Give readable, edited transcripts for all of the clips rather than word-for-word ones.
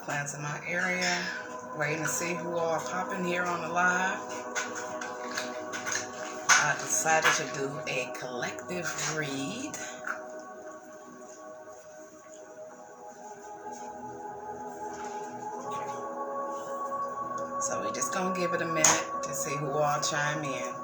Cleansing my area. Waiting to see who all popping here on the live. I decided to do a collective read. So we're just going to give it a minute to see who all chime in.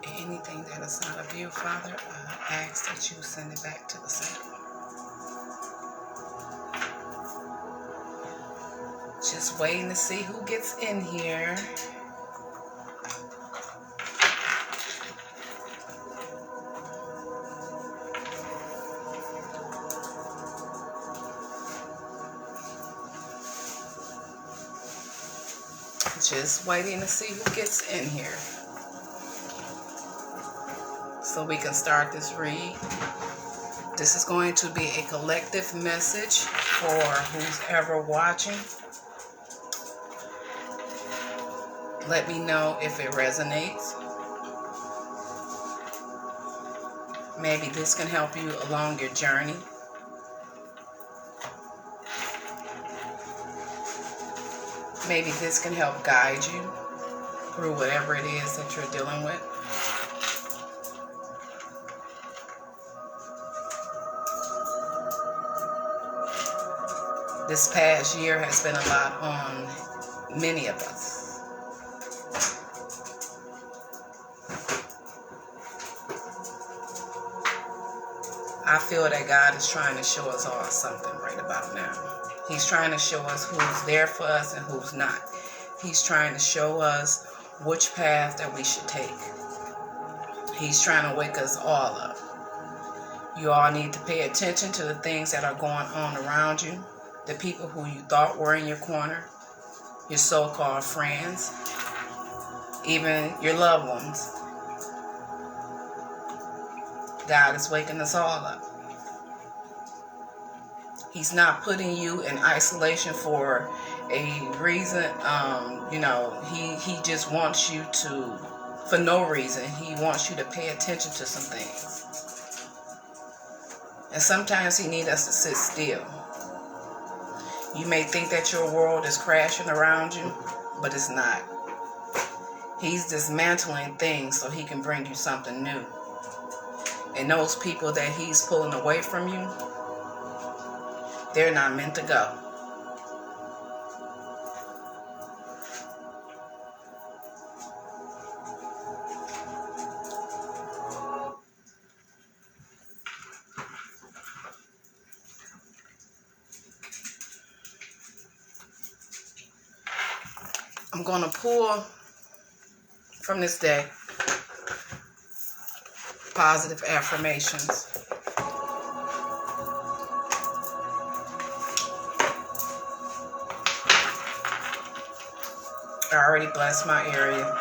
Anything that is not of you, Father, I ask that you send it back to the sender. Just waiting to see who gets in here. Just waiting to see who gets in here, so we can start this read. This is going to be a collective message for who's ever watching. Let me know if it resonates. Maybe this can help you along your journey. Maybe this can help guide you through whatever it is that you're dealing with. This past year has been a lot on many of us. I feel that God is trying to show us all something right about now. He's trying to show us who's there for us and who's not. He's trying to show us which path that we should take. He's trying to wake us all up. You all need to pay attention to the things that are going on around you. The people who you thought were in your corner. Your so-called friends. Even your loved ones. God is waking us all up. He's not putting you in isolation for a reason. He just wants you to, for no reason, he wants you to pay attention to some things. And sometimes he needs us to sit still. You may think that your world is crashing around you, but it's not. He's dismantling things so he can bring you something new. And those people that he's pulling away from you, they're not meant to go. I'm going to pull from this deck positive affirmations. I already blessed my area.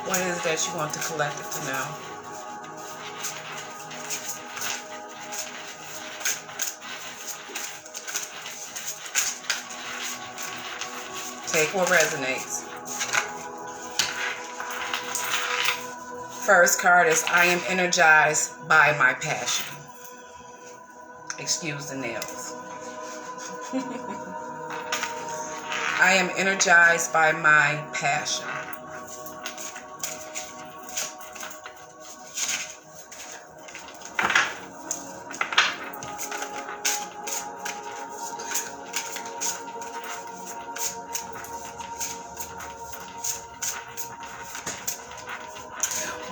What is it that you want the collective to know? Take what resonates. First card is I am energized by my passion. Excuse the nails. I am energized by my passion.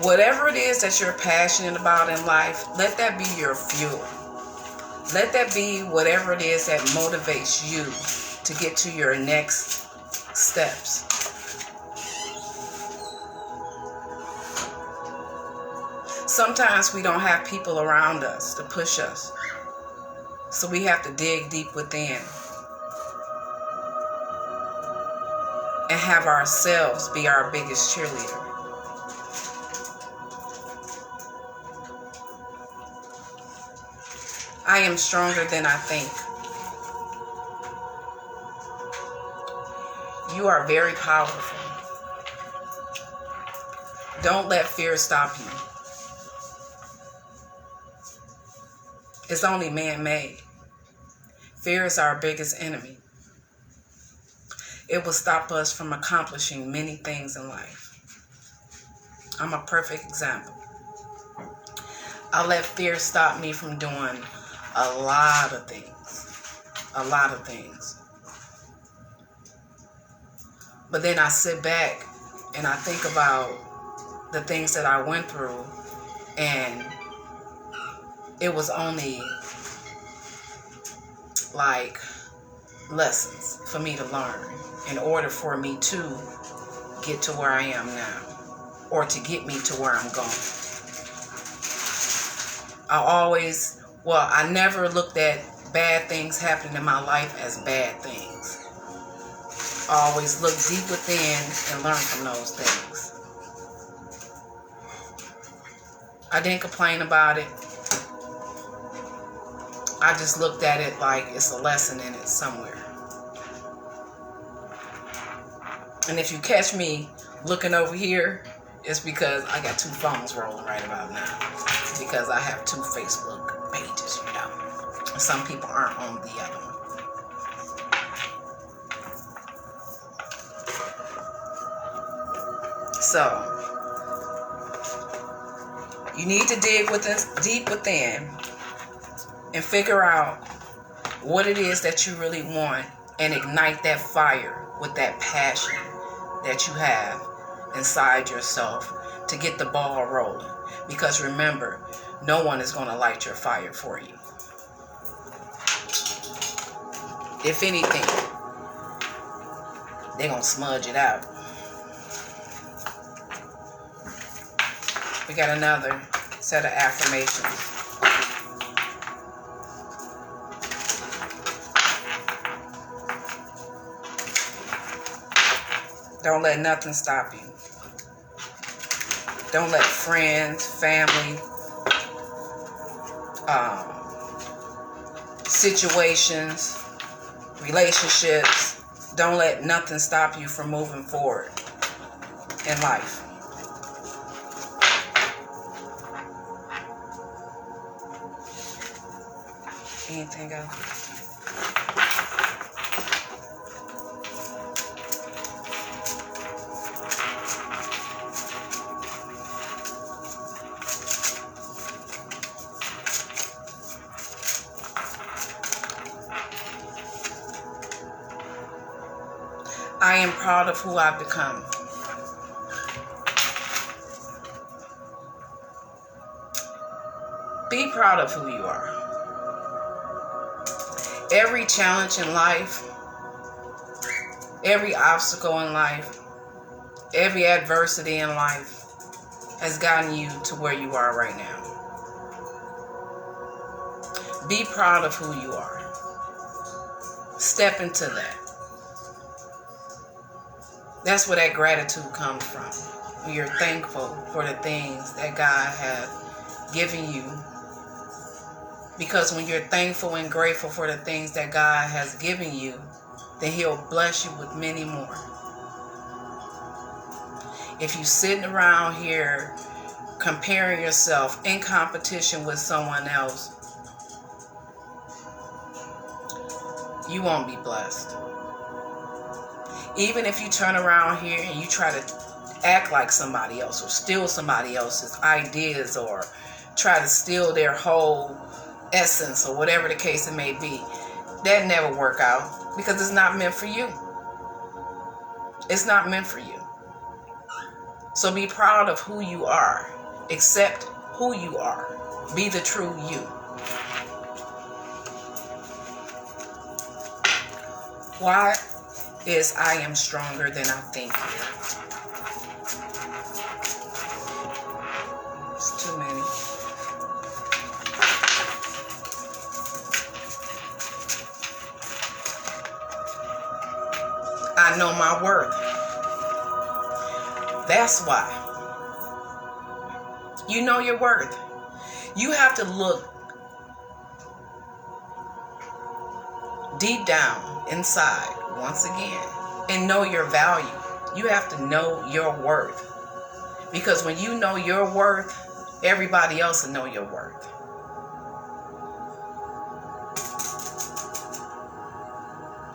Whatever it is that you're passionate about in life, let that be your fuel. Let that be whatever it is that motivates you to get to your next steps. Sometimes we don't have people around us to push us. So we have to dig deep within and have ourselves be our biggest cheerleader. I am stronger than I think. You are very powerful. Don't let fear stop you. It's only man-made. Fear is our biggest enemy. It will stop us from accomplishing many things in life. I'm a perfect example. I let fear stop me from doing a lot of things. A lot of things. But then I sit back and I think about the things that I went through, and it was only like lessons for me to learn in order for me to get to where I am now, or to get me to where I'm going. I never looked at bad things happening in my life as bad things. I always look deep within and learn from those things. I didn't complain about it. I just looked at it like it's a lesson in it somewhere. And if you catch me looking over here, it's because I got 2 phones rolling right about now. Because I have 2 Facebook pages, you know. And some people aren't on the other one. So, you need to dig deep within and figure out what it is that you really want and ignite that fire with that passion that you have inside yourself to get the ball rolling. Because remember, no one is going to light your fire for you. If anything, they're going to smudge it out. We got another set of affirmations. Don't let nothing stop you. Don't let friends, family, situations, relationships, don't let nothing stop you from moving forward in life. Anything else? I am proud of who I've become. Be proud of who you are. Every challenge in life, every obstacle in life, every adversity in life has gotten you to where you are right now. Be proud of who you are. Step into that. That's where that gratitude comes from. When you're thankful for the things that God has given you. Because when you're thankful and grateful for the things that God has given you, then He'll bless you with many more. If you're sitting around here comparing yourself in competition with someone else, you won't be blessed. Even if you turn around here and you try to act like somebody else or steal somebody else's ideas or try to steal their whole essence or whatever the case it may be, that never work out because it's not meant for you. It's not meant for you. So be proud of who you are Accept who you are. Be the true you. Why is I am stronger than I think? It's too many. I know my worth. That's why. You know your worth. You have to look deep down inside once again and know your value. You have to know your worth. Because when you know your worth, everybody else will know your worth.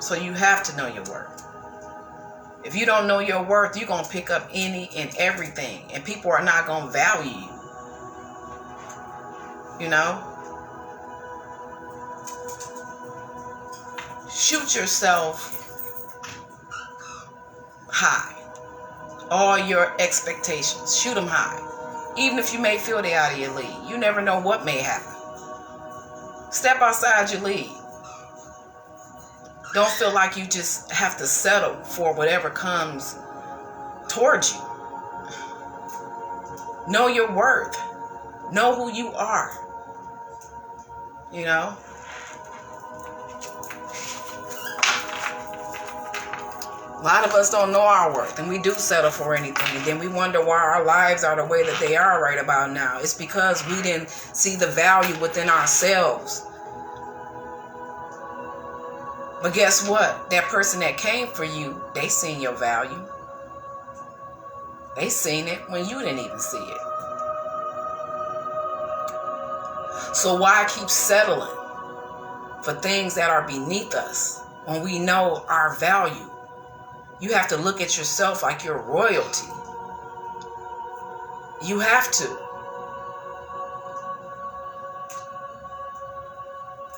So you have to know your worth. If you don't know your worth, you're going to pick up any and everything. And people are not going to value you. You know? Shoot yourself high. All your expectations, shoot them high. Even if you may feel they're out of your league. You never know what may happen. Step outside your league. Don't feel like you just have to settle for whatever comes towards you. Know your worth. Know who you are. You know? A lot of us don't know our worth, and we do settle for anything, and then we wonder why our lives are the way that they are right about now. It's because we didn't see the value within ourselves. But guess what? That person that came for you, they seen your value. They seen it when you didn't even see it. So why keep settling for things that are beneath us when we know our value? You have to look at yourself like you're royalty. You have to.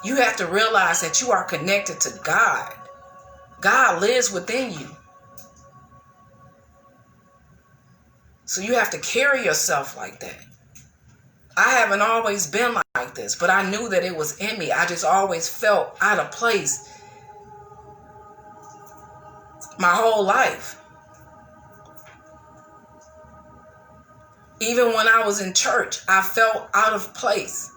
You have to realize that you are connected to God. God lives within you. So you have to carry yourself like that. I haven't always been like this, but I knew that it was in me. I just always felt out of place my whole life. Even when I was in church, I felt out of place.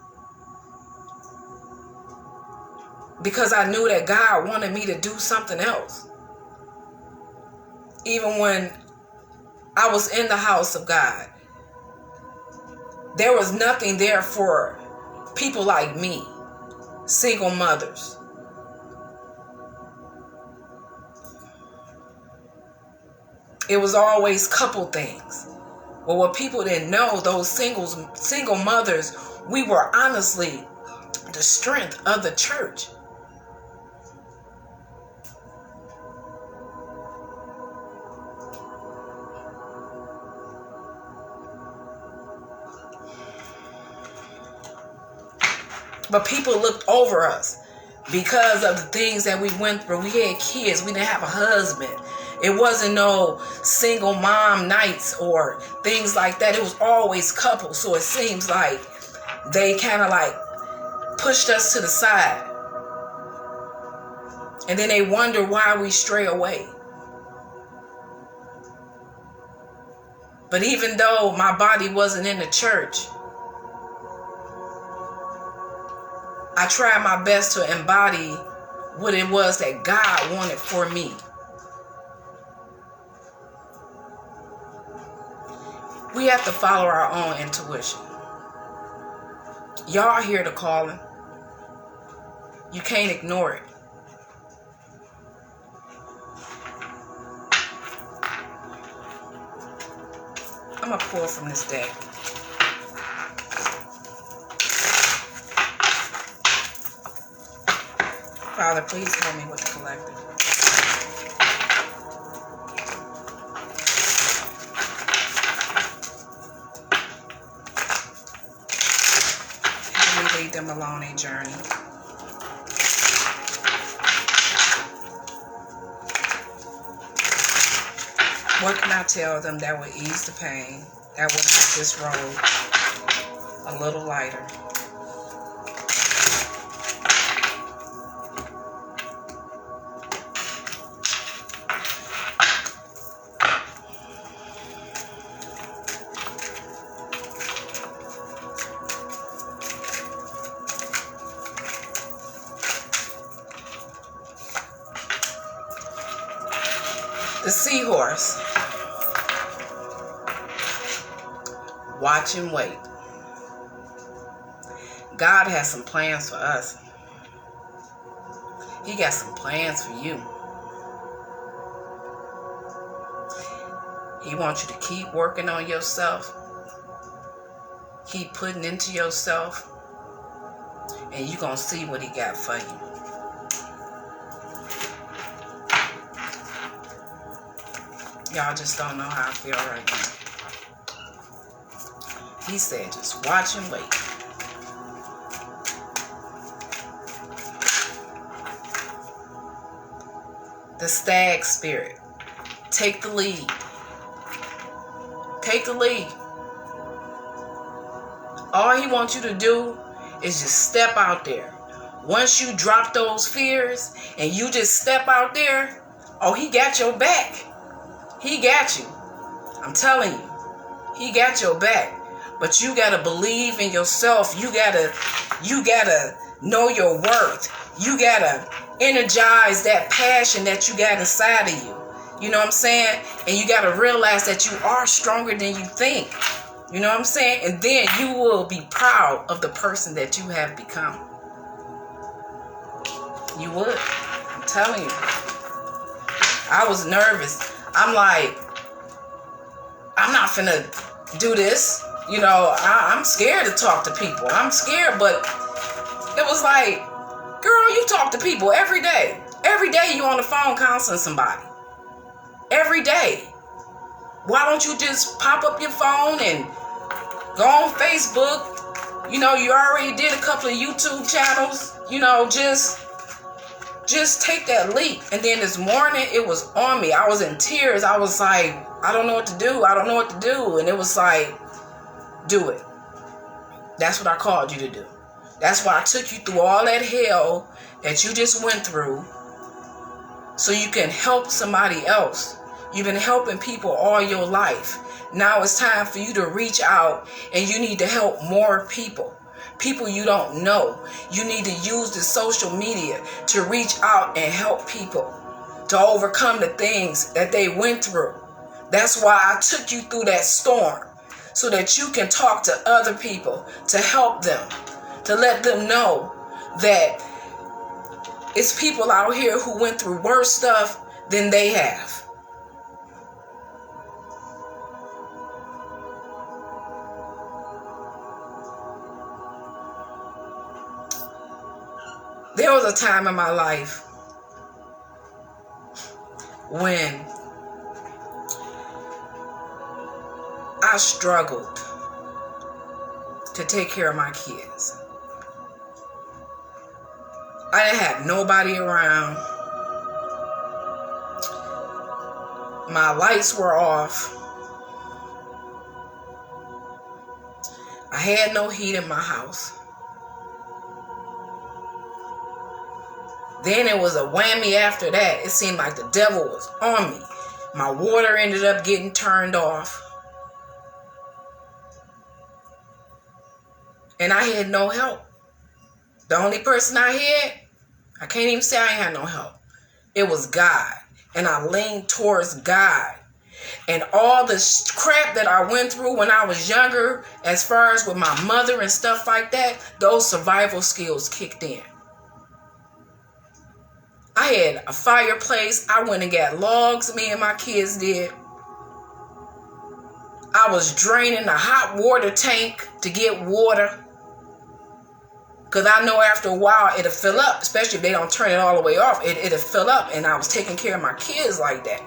Because I knew that God wanted me to do something else. Even when I was in the house of God, there was nothing there for people like me, single mothers. It was always couple things. Well, what people didn't know, those single mothers, we were honestly the strength of the church. But people looked over us because of the things that we went through. We had kids. We didn't have a husband. It wasn't no single mom nights or things like that. It was always couples. So it seems like they kind of like pushed us to the side. And then they wonder why we stray away. But even though my body wasn't in the church, I tried my best to embody what it was that God wanted for me. We have to follow our own intuition. Y'all hear the calling. You can't ignore it. I'm going to pull from this deck. Father, please help me with the collective. Help me lead them along a journey. What can I tell them that will ease the pain, that will make this road a little lighter. The seahorse. Watch and wait. God has some plans for us. He got some plans for you. He wants you to keep working on yourself. Keep putting into yourself. And you're going to see what he got for you. Y'all just don't know how I feel right now. He said, just watch and wait. The stag spirit. Take the lead. Take the lead. All he wants you to do is just step out there. Once you drop those fears and you just step out there, oh, he got your back. He got you. I'm telling you. He got your back. But you got to believe in yourself. You got to know your worth. You got to energize that passion that you got inside of you. You know what I'm saying? And you got to realize that you are stronger than you think. You know what I'm saying? And then you will be proud of the person that you have become. You would. I'm telling you. I was nervous. I'm like, I'm not finna do this. You know, I'm scared to talk to people. I'm scared, but it was like, girl, you talk to people every day. Every day you on the phone counseling somebody. Every day. Why don't you just pop up your phone and go on Facebook? You know, you already did a couple of YouTube channels. You know, just take that leap. And then this morning, it was on me. I was in tears. I was like, I don't know what to do. I don't know what to do. And it was like, do it. That's what I called you to do. That's why I took you through all that hell that you just went through so you can help somebody else. You've been helping people all your life. Now it's time for you to reach out and you need to help more people. People you don't know. You need to use the social media to reach out and help people to overcome the things that they went through. That's why I took you through that storm, so that you can talk to other people, to help them, to let them know that it's people out here who went through worse stuff than they have. There was a time in my life when I struggled to take care of my kids. I didn't have nobody around. My lights were off. I had no heat in my house. Then it was a whammy after that. It seemed like the devil was on me. My water ended up getting turned off. And I had no help. The only person I had, I can't even say I ain't had no help. It was God. And I leaned towards God. And all the crap that I went through when I was younger, as far as with my mother and stuff like that, those survival skills kicked in. I had a fireplace. I went and got logs, me and my kids did. I was draining the hot water tank to get water. Because I know after a while it'll fill up, especially if they don't turn it all the way off. It'll fill up, and I was taking care of my kids like that.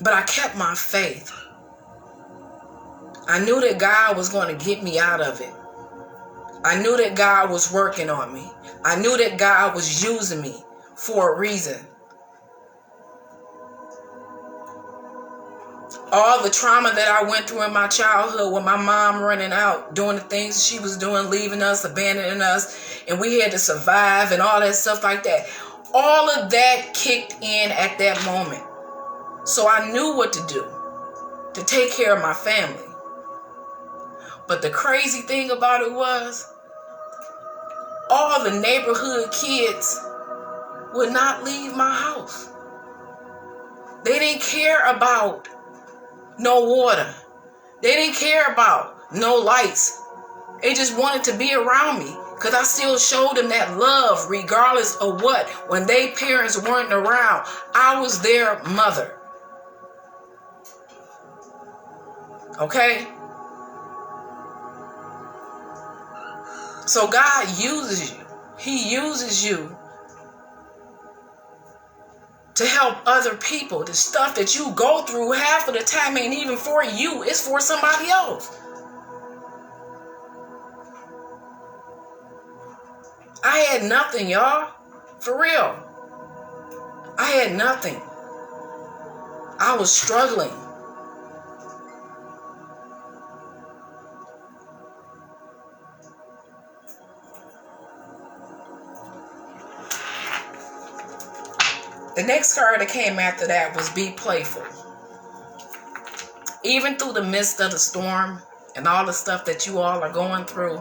But I kept my faith. I knew that God was going to get me out of it. I knew that God was working on me. I knew that God was using me for a reason. All the trauma that I went through in my childhood with my mom running out, doing the things she was doing, leaving us, abandoning us, and we had to survive and all that stuff like that. All of that kicked in at that moment. So I knew what to do to take care of my family. But the crazy thing about it was, all the neighborhood kids would not leave my house. They didn't care about no water. They didn't care about no lights. They just wanted to be around me because I still showed them that love regardless of what. When their parents weren't around, I was their mother. Okay? So God uses you. He uses you to help other people. The stuff that you go through half of the time ain't even for you. It's for somebody else. I had nothing, y'all. For real. I had nothing. I was struggling. The next card that came after that was be playful. Even through the midst of the storm and all the stuff that you all are going through,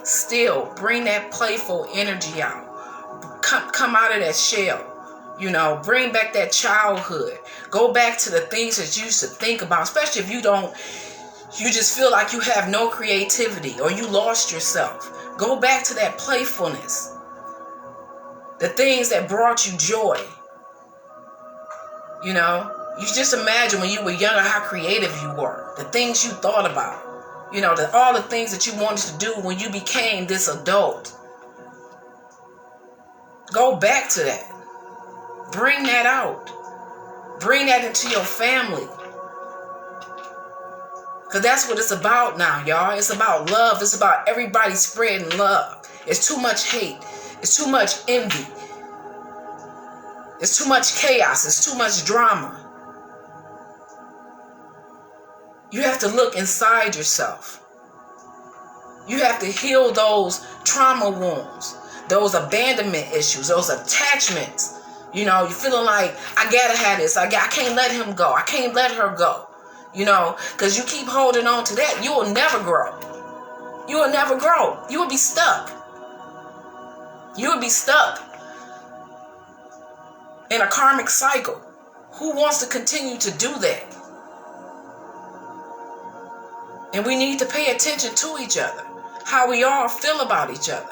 still bring that playful energy out. Come out of that shell. You know, bring back that childhood. Go back to the things that you used to think about, especially if you just feel like you have no creativity or you lost yourself. Go back to that playfulness. The things that brought you joy. You know, you just imagine when you were younger how creative you were. The things you thought about. You know, all the things that you wanted to do when you became this adult. Go back to that. Bring that out. Bring that into your family. Because that's what it's about now, y'all. It's about love. It's about everybody spreading love. It's too much hate. It's too much envy. It's too much chaos. It's too much drama. You have to look inside yourself. You have to heal those trauma wounds, those abandonment issues, those attachments. You know, you're feeling like, I gotta have this. I can't let him go. I can't let her go. You know, because you keep holding on to that, you will never grow. You will never grow. You will be stuck. You will be stuck in a karmic cycle. Who wants to continue to do that? And we need to pay attention to each other, how we all feel about each other.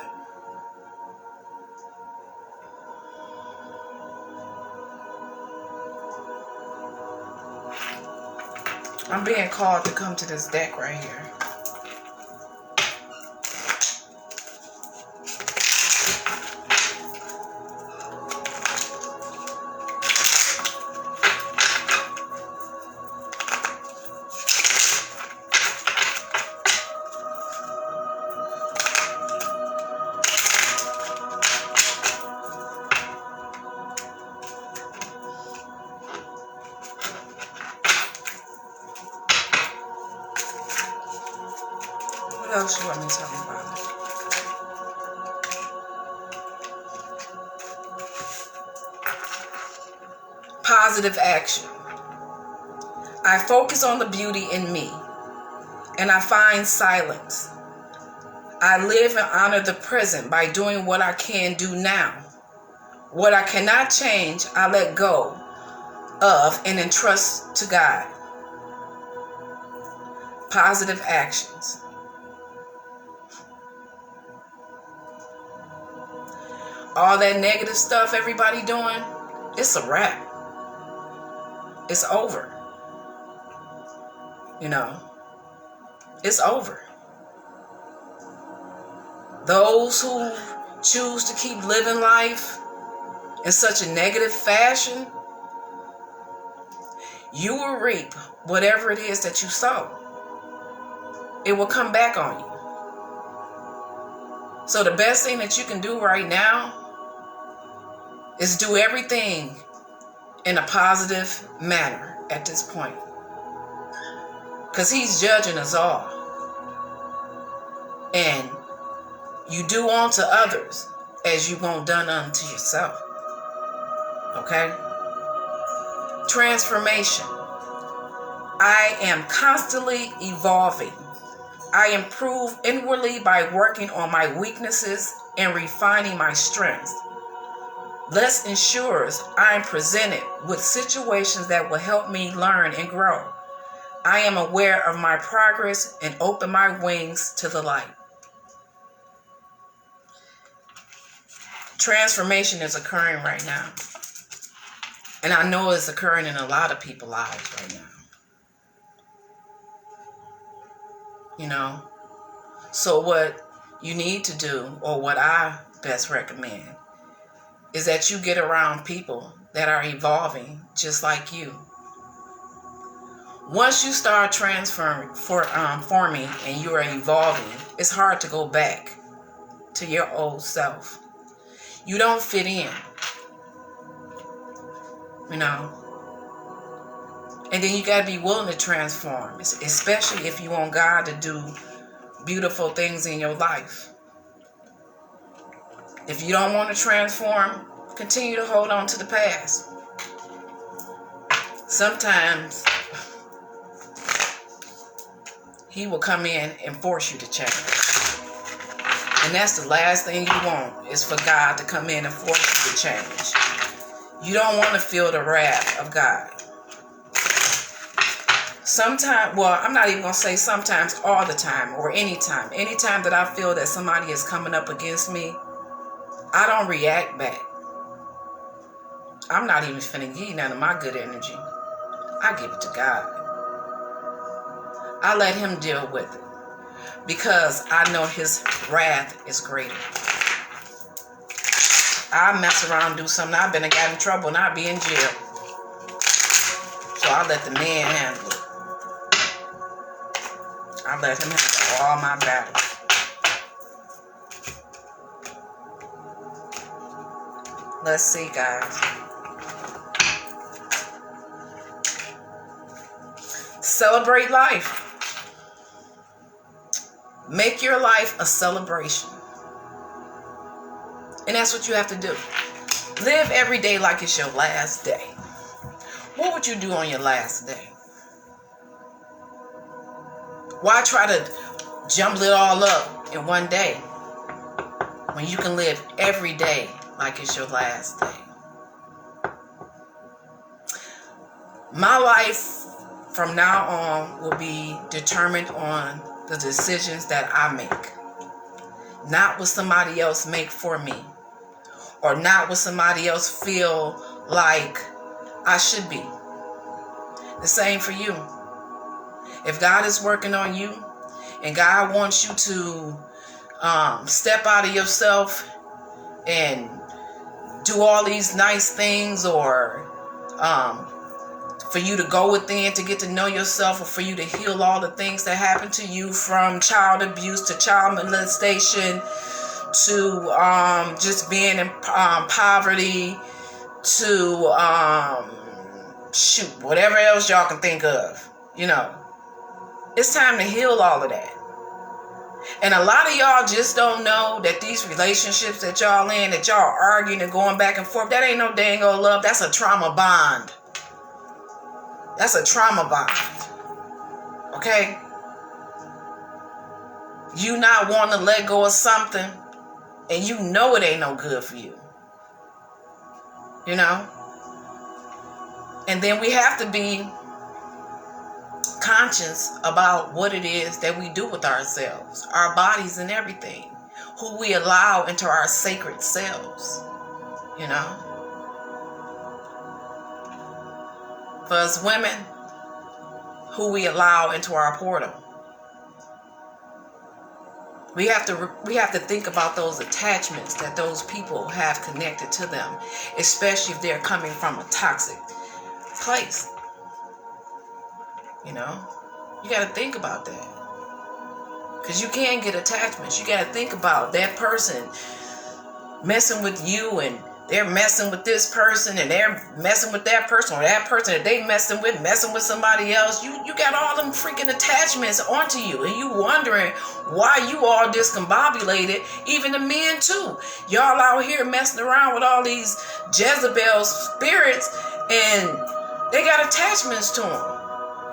I'm being called to come to this deck right here. What else you want me to tell you about? Positive action. I focus on the beauty in me, and I find silence. I live and honor the present by doing what I can do now. What I cannot change, I let go of and entrust to God. Positive actions. All that negative stuff everybody doing, it's a wrap. It's over. You know, it's over. Those who choose to keep living life in such a negative fashion, you will reap whatever it is that you sow. It will come back on you. So the best thing that you can do right now is do everything in a positive manner at this point. Because he's judging us all. And you do unto others as you want done unto yourself. Okay? Transformation. I am constantly evolving. I improve inwardly by working on my weaknesses and refining my strengths. This ensures I am presented with situations that will help me learn and grow. I am aware of my progress and open my wings to the light. Transformation is occurring right now. And I know it's occurring in a lot of people's lives right now. You know? So what you need to do, or what I best recommend, is that you get around people that are evolving just like you. Once you start forming and you are evolving, it's hard to go back to your old self. You don't fit in, you know. And then you got to be willing to transform, especially if you want God to do beautiful things in your life. If you don't want to transform, continue to hold on to the past. Sometimes he will come in and force you to change. And that's the last thing you want, is for God to come in and force you to change. You don't want to feel the wrath of God. Sometimes, well, I'm not even going to say sometimes, all the time or anytime. Anytime that I feel that somebody is coming up against me, I don't react back. I'm not even finna give none of my good energy. I give it to God. I let him deal with it. Because I know his wrath is greater. I mess around and do something, I've been and got in trouble and I'll be in jail. So I let the man handle it. I let him handle all my battles. Let's see, guys. Celebrate life. Make your life a celebration. And that's what you have to do. Live every day like it's your last day. What would you do on your last day? Why try to jumble it all up in one day when you can live every day like it's your last day? My life from now on will be determined on the decisions that I make. Not what somebody else make for me. Or not what somebody else feel like I should be. The same for you. If God is working on you and God wants you to step out of yourself and do all these nice things, or for you to go within to get to know yourself, or for you to heal all the things that happen to you, from child abuse to child molestation to just being in poverty to whatever else y'all can think of, you know. It's time to heal all of that. And a lot of y'all just don't know that these relationships that y'all in, that y'all arguing and going back and forth, that ain't no dang old love. That's a trauma bond. That's a trauma bond. Okay? You not wanting to let go of something, and you know it ain't no good for you. You know? And then we have to be conscious about what it is that we do with ourselves, our bodies and everything, who we allow into our sacred selves, you know. For us women, who we allow into our portal. We have to think about those attachments that those people have connected to them, especially if they're coming from a toxic place. You know, you got to think about that. Because you can get attachments. You got to think about that person messing with you and they're messing with this person and they're messing with that person, or that person that they messing with somebody else. You got all them freaking attachments onto you, and you wondering why you all discombobulated. Even the men too. Y'all out here messing around with all these Jezebel spirits, and they got attachments to them.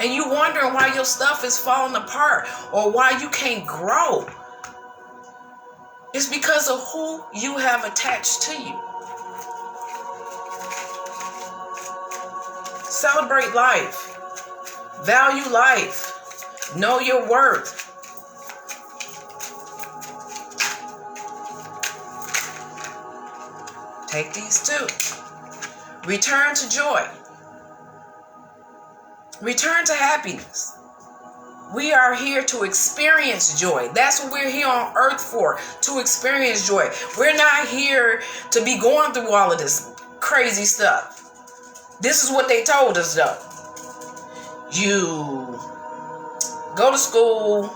And you wondering why your stuff is falling apart or why you can't grow. It's because of who you have attached to you. Celebrate life. Value life. Know your worth. Take these two. Return to joy. Return to happiness. We are here to experience joy. That's what we're here on earth for, to experience joy. We're not here to be going through all of this crazy stuff. This is what they told us though. You go to school,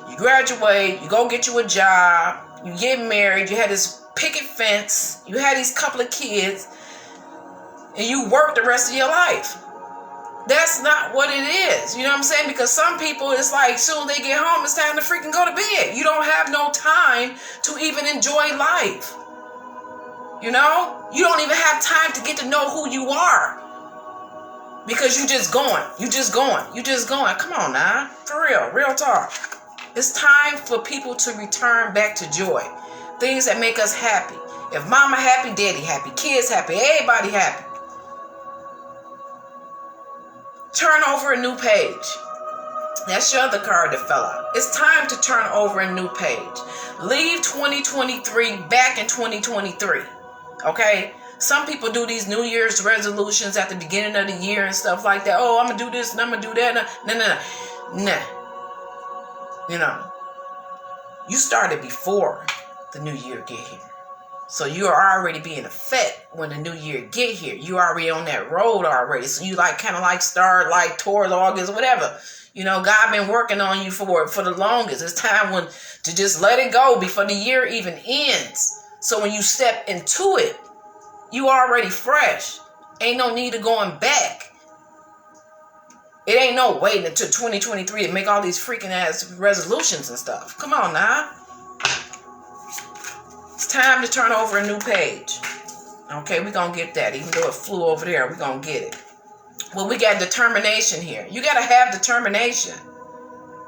you graduate, you go get you a job, you get married, you had this picket fence, you had these couple of kids, and you work the rest of your life. That's not what it is. You know what I'm saying? Because some people, it's like, soon they get home, it's time to freaking go to bed. You don't have no time to even enjoy life. You know? You don't even have time to get to know who you are. Because you just going. You just going. You just going. Come on now. For real. Real talk. It's time for people to return back to joy. Things that make us happy. If mama happy, daddy happy, kids happy, everybody happy. Turn over a new page. That's your other card that fell out. It's time to turn over a new page. Leave 2023 back in 2023. Okay? Some people do these New Year's resolutions at the beginning of the year and stuff like that. Oh, I'm going to do this and I'm going to do that. No. You know, you started before the new year get here. So you are already being effect when the new year get here. You already on that road already. So you like kind of like start like towards August, whatever. You know, God been working on you for the longest. It's time to just let it go before the year even ends. So when you step into it, you already fresh. Ain't no need of going back. It ain't no waiting until 2023 to make all these freaking ass resolutions and stuff. Come on now. It's time to turn over a new page. Okay, we're going to get that. Even though it flew over there, we're going to get it. Well, we got determination here. You got to have determination.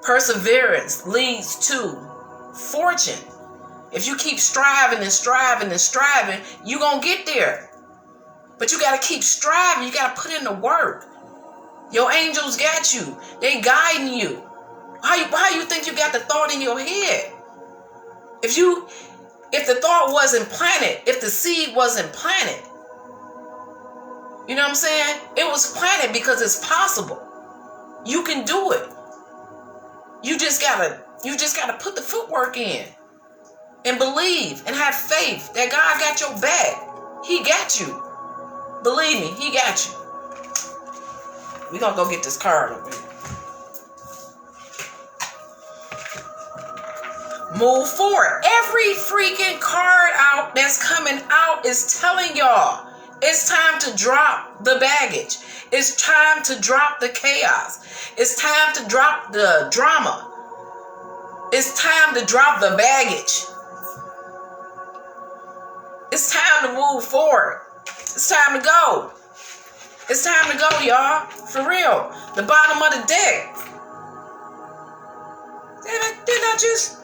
Perseverance leads to fortune. If you keep striving and striving and striving, you're going to get there. But you got to keep striving. You got to put in the work. Your angels got you. They guiding you. Why you think you got the thought in your head? If the thought wasn't planted, if the seed wasn't planted, you know what I'm saying? It was planted because it's possible. You can do it. You just gotta put the footwork in and believe and have faith that God got your back. He got you. Believe me, he got you. We're gonna go get this card over here. Move forward. Every freaking card out that's coming out is telling y'all it's time to drop the baggage. It's time to drop the chaos. It's time to drop the drama. It's time to drop the baggage. It's time to move forward. It's time to go. It's time to go, y'all. For real. The bottom of the deck. Did I just...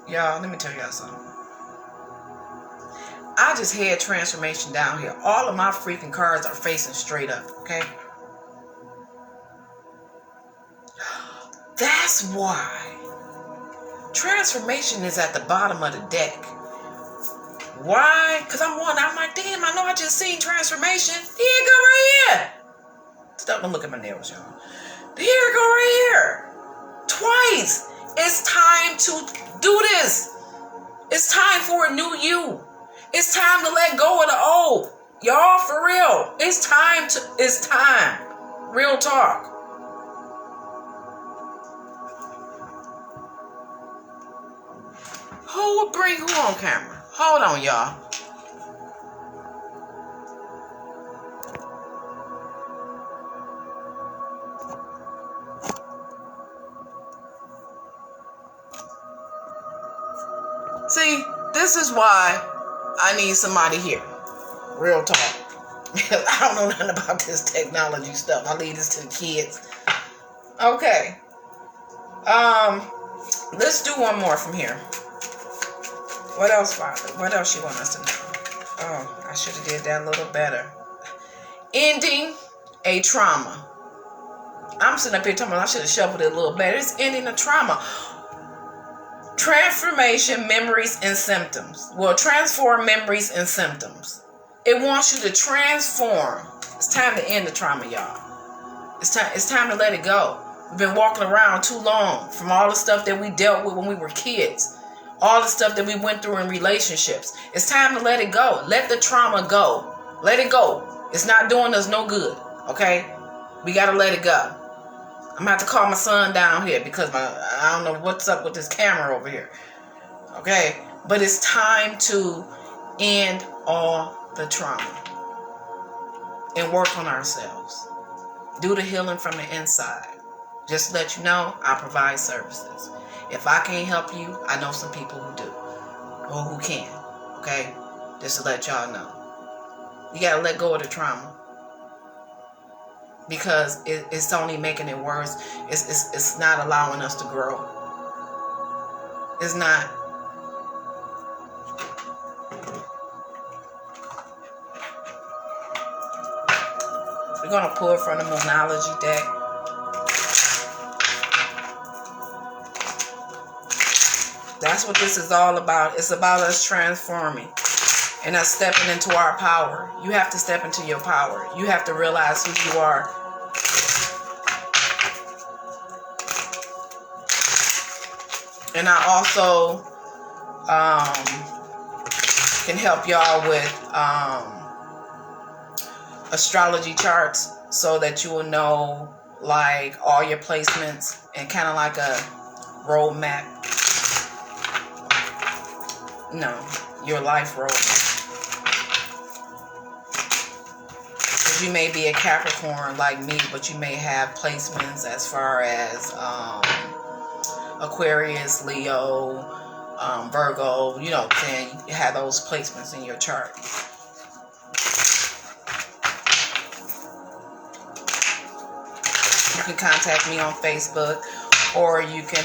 Y'all, let me tell y'all something. I just had transformation down here. All of my freaking cards are facing straight up, okay? That's why. Transformation is at the bottom of the deck. Why? Because I'm like, damn, I know I just seen transformation. Here it go right here. Stop, don't look at my nails, y'all. Here it go right here. Twice. It's time to do this. It's time for a new you. It's time to let go of the old. Y'all, for real. It's time. Real talk. Who would bring who on camera? Hold on, y'all. See, this is why I need somebody here. Real talk. Because I don't know nothing about this technology stuff. I leave this to the kids. Okay. Let's do one more from here. What else, Father? What else you want us to know? Oh, I should have did that a little better. Ending a trauma. I'm sitting up here talking about I should have shuffled it a little better. It's ending a trauma. Transformation, memories, and symptoms. Well, transform memories and symptoms. It wants you to transform. It's time to end the trauma, y'all. It's time to let it go. We've been walking around too long from all the stuff that we dealt with when we were kids. All the stuff that we went through in relationships. It's time to let it go. Let the trauma go. Let it go. It's not doing us no good. Okay? We got to let it go. I'm going to have to call my son down here because I don't know what's up with this camera over here. Okay? But it's time to end all the trauma and work on ourselves. Do the healing from the inside. Just to let you know, I provide services. If I can't help you, I know some people who do or who can. Okay? Just to let y'all know. You got to let go of the trauma. Because it's only making it worse. It's not allowing us to grow. It's not. We're going to pull from the Moonology deck. That's what this is all about. It's about us transforming and us stepping into our power. You have to step into your power. You have to realize who you are. And I also can help y'all with astrology charts so that you will know like all your placements and kind of like a roadmap. No, your life roadmap. You may be a Capricorn like me, but you may have placements as far as Aquarius, Leo, Virgo. You know what I'm saying? You have those placements in your chart. You can contact me on Facebook, or you can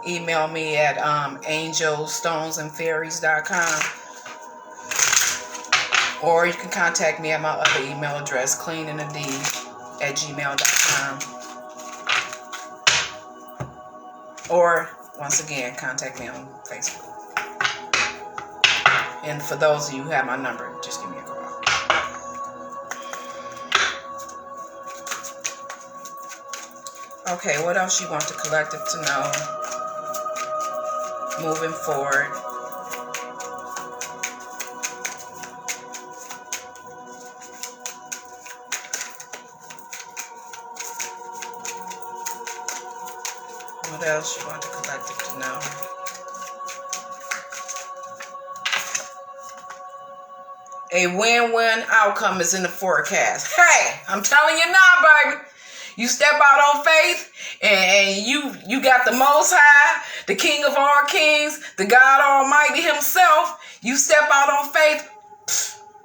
email me at angelstonesandfairies.com. Or you can contact me at my other email address, cleanandad@gmail.com. Or, once again, contact me on Facebook. And for those of you who have my number, just give me a call. Okay, what else you want the collective to know moving forward? What else you want the collective to know? A win-win outcome is in the forecast. Hey, I'm telling you now, baby. You step out on faith and you got the Most High, the King of all kings, the God Almighty himself. You step out on faith,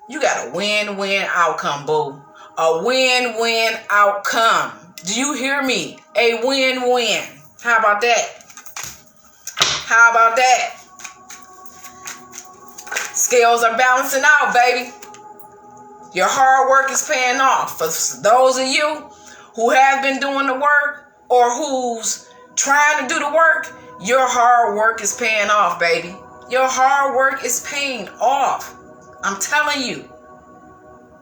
you got a win-win outcome, boo. A win-win outcome. Do you hear me? A win-win. How about that? How about that? Scales are balancing out, baby. Your hard work is paying off. For those of you who have been doing the work or who's trying to do the work, your hard work is paying off, baby. Your hard work is paying off. I'm telling you.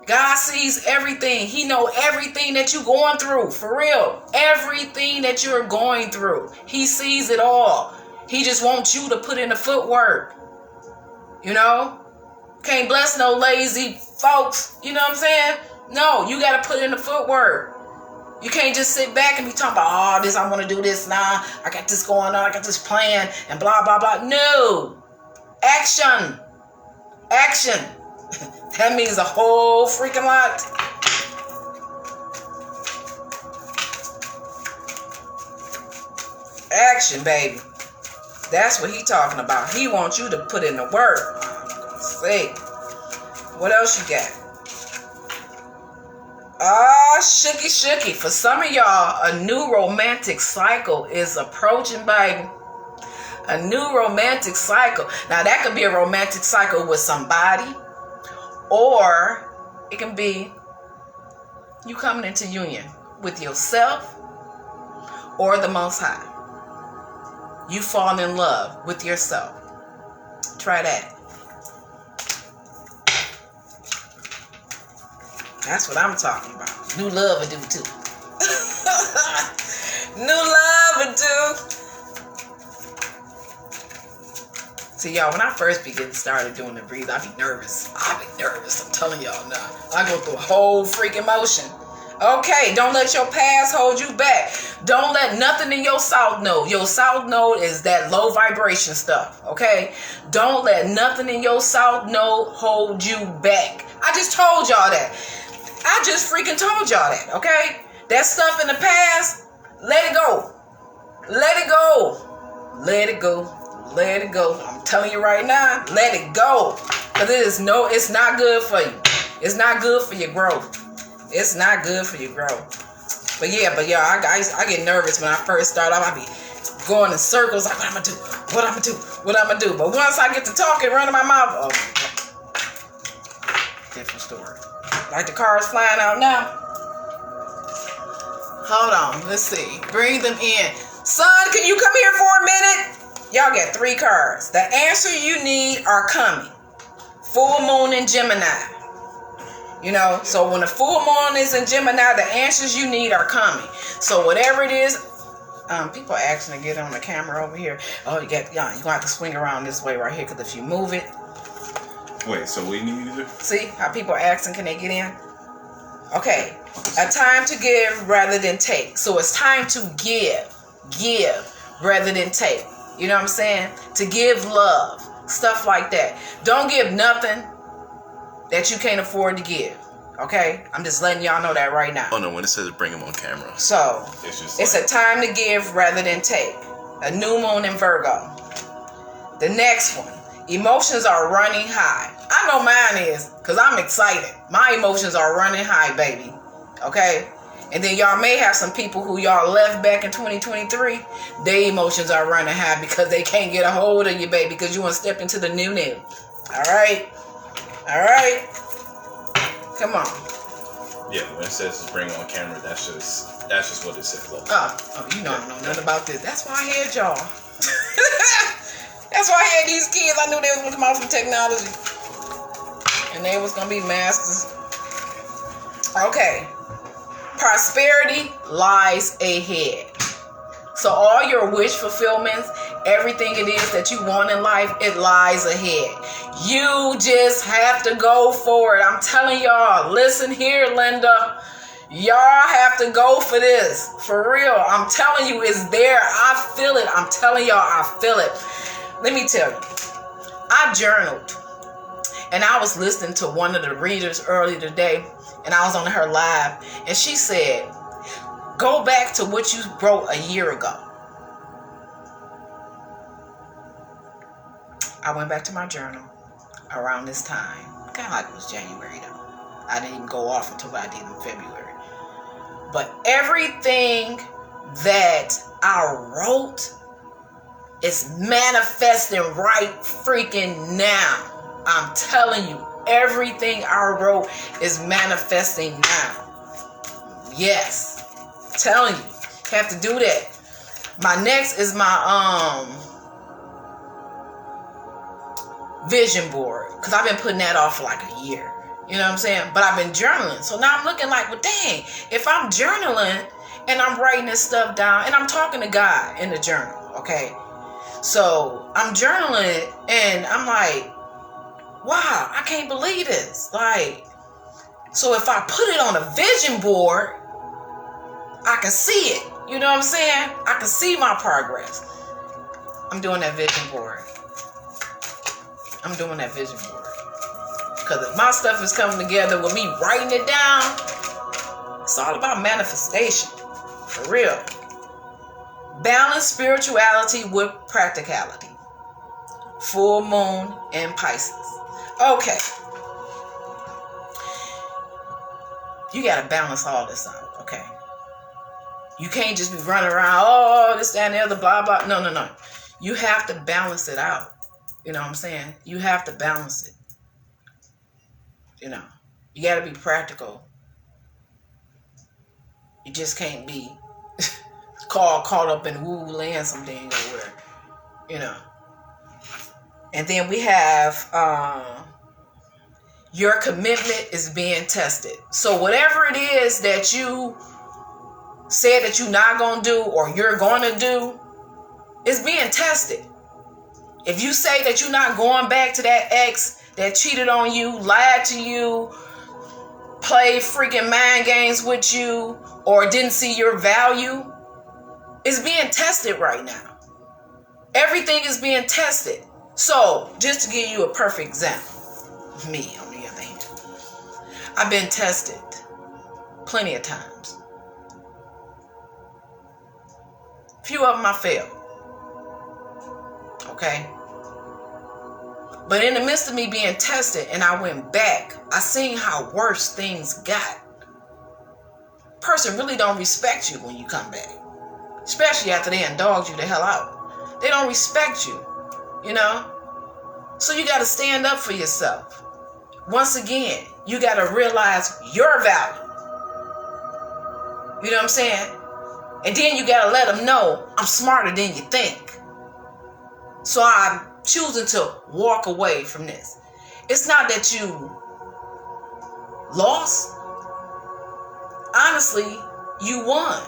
God sees everything. He knows everything that you're going through. For real. Everything that you're going through. He sees it all. He just wants you to put in the footwork. You know? Can't bless no lazy folks. You know what I'm saying? No, you got to put in the footwork. You can't just sit back and be talking about, oh, this, I want to do this now. I got this going on. I got this plan and blah, blah, blah. No. Action. Action. That means a whole freaking lot. Action, baby. That's what he talking about. He wants you to put in the work. Say, what else you got? Shooky. For some of y'all, a new romantic cycle is approaching, baby. A new romantic cycle. Now, that could be a romantic cycle with somebody, or it can be you coming into union with yourself or the Most High. You fall in love with yourself. Try that. That's what I'm talking about. New love would do too. New love would do. See, y'all, when I first started doing the breathe, I'd be nervous. I'm telling y'all now. I go through a whole freaking motion. Okay, don't let your past hold you back. Don't let nothing in your south node. Your south node is that low vibration stuff, okay? Don't let nothing in your south node hold you back. I just told y'all that. I just freaking told y'all that, okay? That stuff in the past, let it go. Let it go. Let it go. Let it go. I'm telling you right now, let it go. Because it's not good for you. It's not good for your growth. It's not good for your growth. But yeah, I get nervous when I first start off. I be going in circles like, what I'm gonna do. But once I get to talking, running my mouth, oh, different story. Like the cars flying out now. Hold on, let's see. Bring them in. Son, can you come here for a minute? Y'all got 3 cards. The answer you need are coming. Full moon in Gemini. You know, so when the full moon is in Gemini, the answers you need are coming. So whatever it is, people are asking to get on the camera over here. Oh, you're going to have to swing around this way right here, because if you move it. Wait, so we need to? See how people are asking, can they get in? Okay, a time to give rather than take. So it's time to give rather than take. You know what I'm saying? To give love, stuff like that. Don't give nothing that you can't afford to give. Okay? I'm just letting y'all know that right now. Oh no, when it says bring them on camera. So, it's a time to give rather than take. A new moon in Virgo. The next one. Emotions are running high. I know mine is, because I'm excited. My emotions are running high, baby. Okay? And then y'all may have some people who y'all left back in 2023. Their emotions are running high because they can't get a hold of you, baby, because you want to step into the new. Alright? Alright? Come on. Yeah, when it says bring on camera, that's just what it says. Oh, you know I don't know nothing about this. That's why I had y'all. That's why I had these kids. I knew they was going to come out from technology. And they was going to be masters. Okay. Prosperity lies ahead. So all your wish fulfillments, everything it is that you want in life, it lies ahead. You just have to go for it. I'm telling y'all, listen here, Linda. Y'all have to go for this. For real. I'm telling you, it's there. I feel it. I'm telling y'all, I feel it. Let me tell you. I journaled. And I was listening to one of the readers earlier today. And I was on her live. And she said, go back to what you wrote a year ago. I went back to my journal around this time. Kind of like it was January though. I didn't even go off until I did in February. But everything that I wrote is manifesting right freaking now. I'm telling you, everything I wrote is manifesting now. Yes. I'm telling you. Have to do that. My next is my vision board. Because I've been putting that off for like a year. You know what I'm saying? But I've been journaling. So now I'm looking like, well, dang, if I'm journaling and I'm writing this stuff down and I'm talking to God in the journal, okay? So I'm journaling and I'm like, wow, I can't believe this. Like, so if I put it on a vision board, I can see it. You know what I'm saying? I can see my progress. I'm doing that vision board. I'm doing that vision board. Because if my stuff is coming together with me writing it down, it's all about manifestation. For real. Balance spirituality with practicality. Full moon in Pisces. Okay. You got to balance all this out, okay? You can't just be running around, oh, this, that, and the other, blah, blah. No. You have to balance it out. You know what I'm saying? You have to balance it. You know, you got to be practical. You just can't be caught up in woo land some dang over, you know. And then we have your commitment is being tested. So whatever it is that you said that you're not going to do or you're going to do, is being tested. If you say that you're not going back to that ex that cheated on you, lied to you, played freaking mind games with you, or didn't see your value, it's being tested right now. Everything is being tested. So, just to give you a perfect example, me on the other hand, I've been tested plenty of times. Few of them I failed. Okay? But in the midst of me being tested and I went back, I seen how worse things got. Person really don't respect you when you come back. Especially after they done dogged you the hell out. They don't respect you. You know? So you got to stand up for yourself. Once again, you got to realize your value. You know what I'm saying? And then you got to let them know I'm smarter than you think. So I'm choosing to walk away from this. It's not that you lost. Honestly, you won.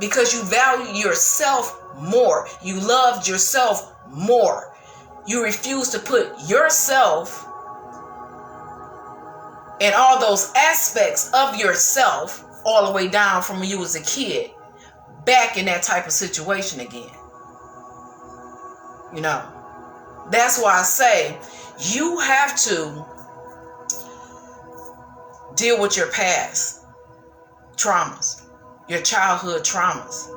Because you value yourself more. You loved yourself more. You refuse to put yourself and all those aspects of yourself all the way down from when you was a kid back in that type of situation again. You know, that's why I say you have to deal with your past traumas, your childhood traumas.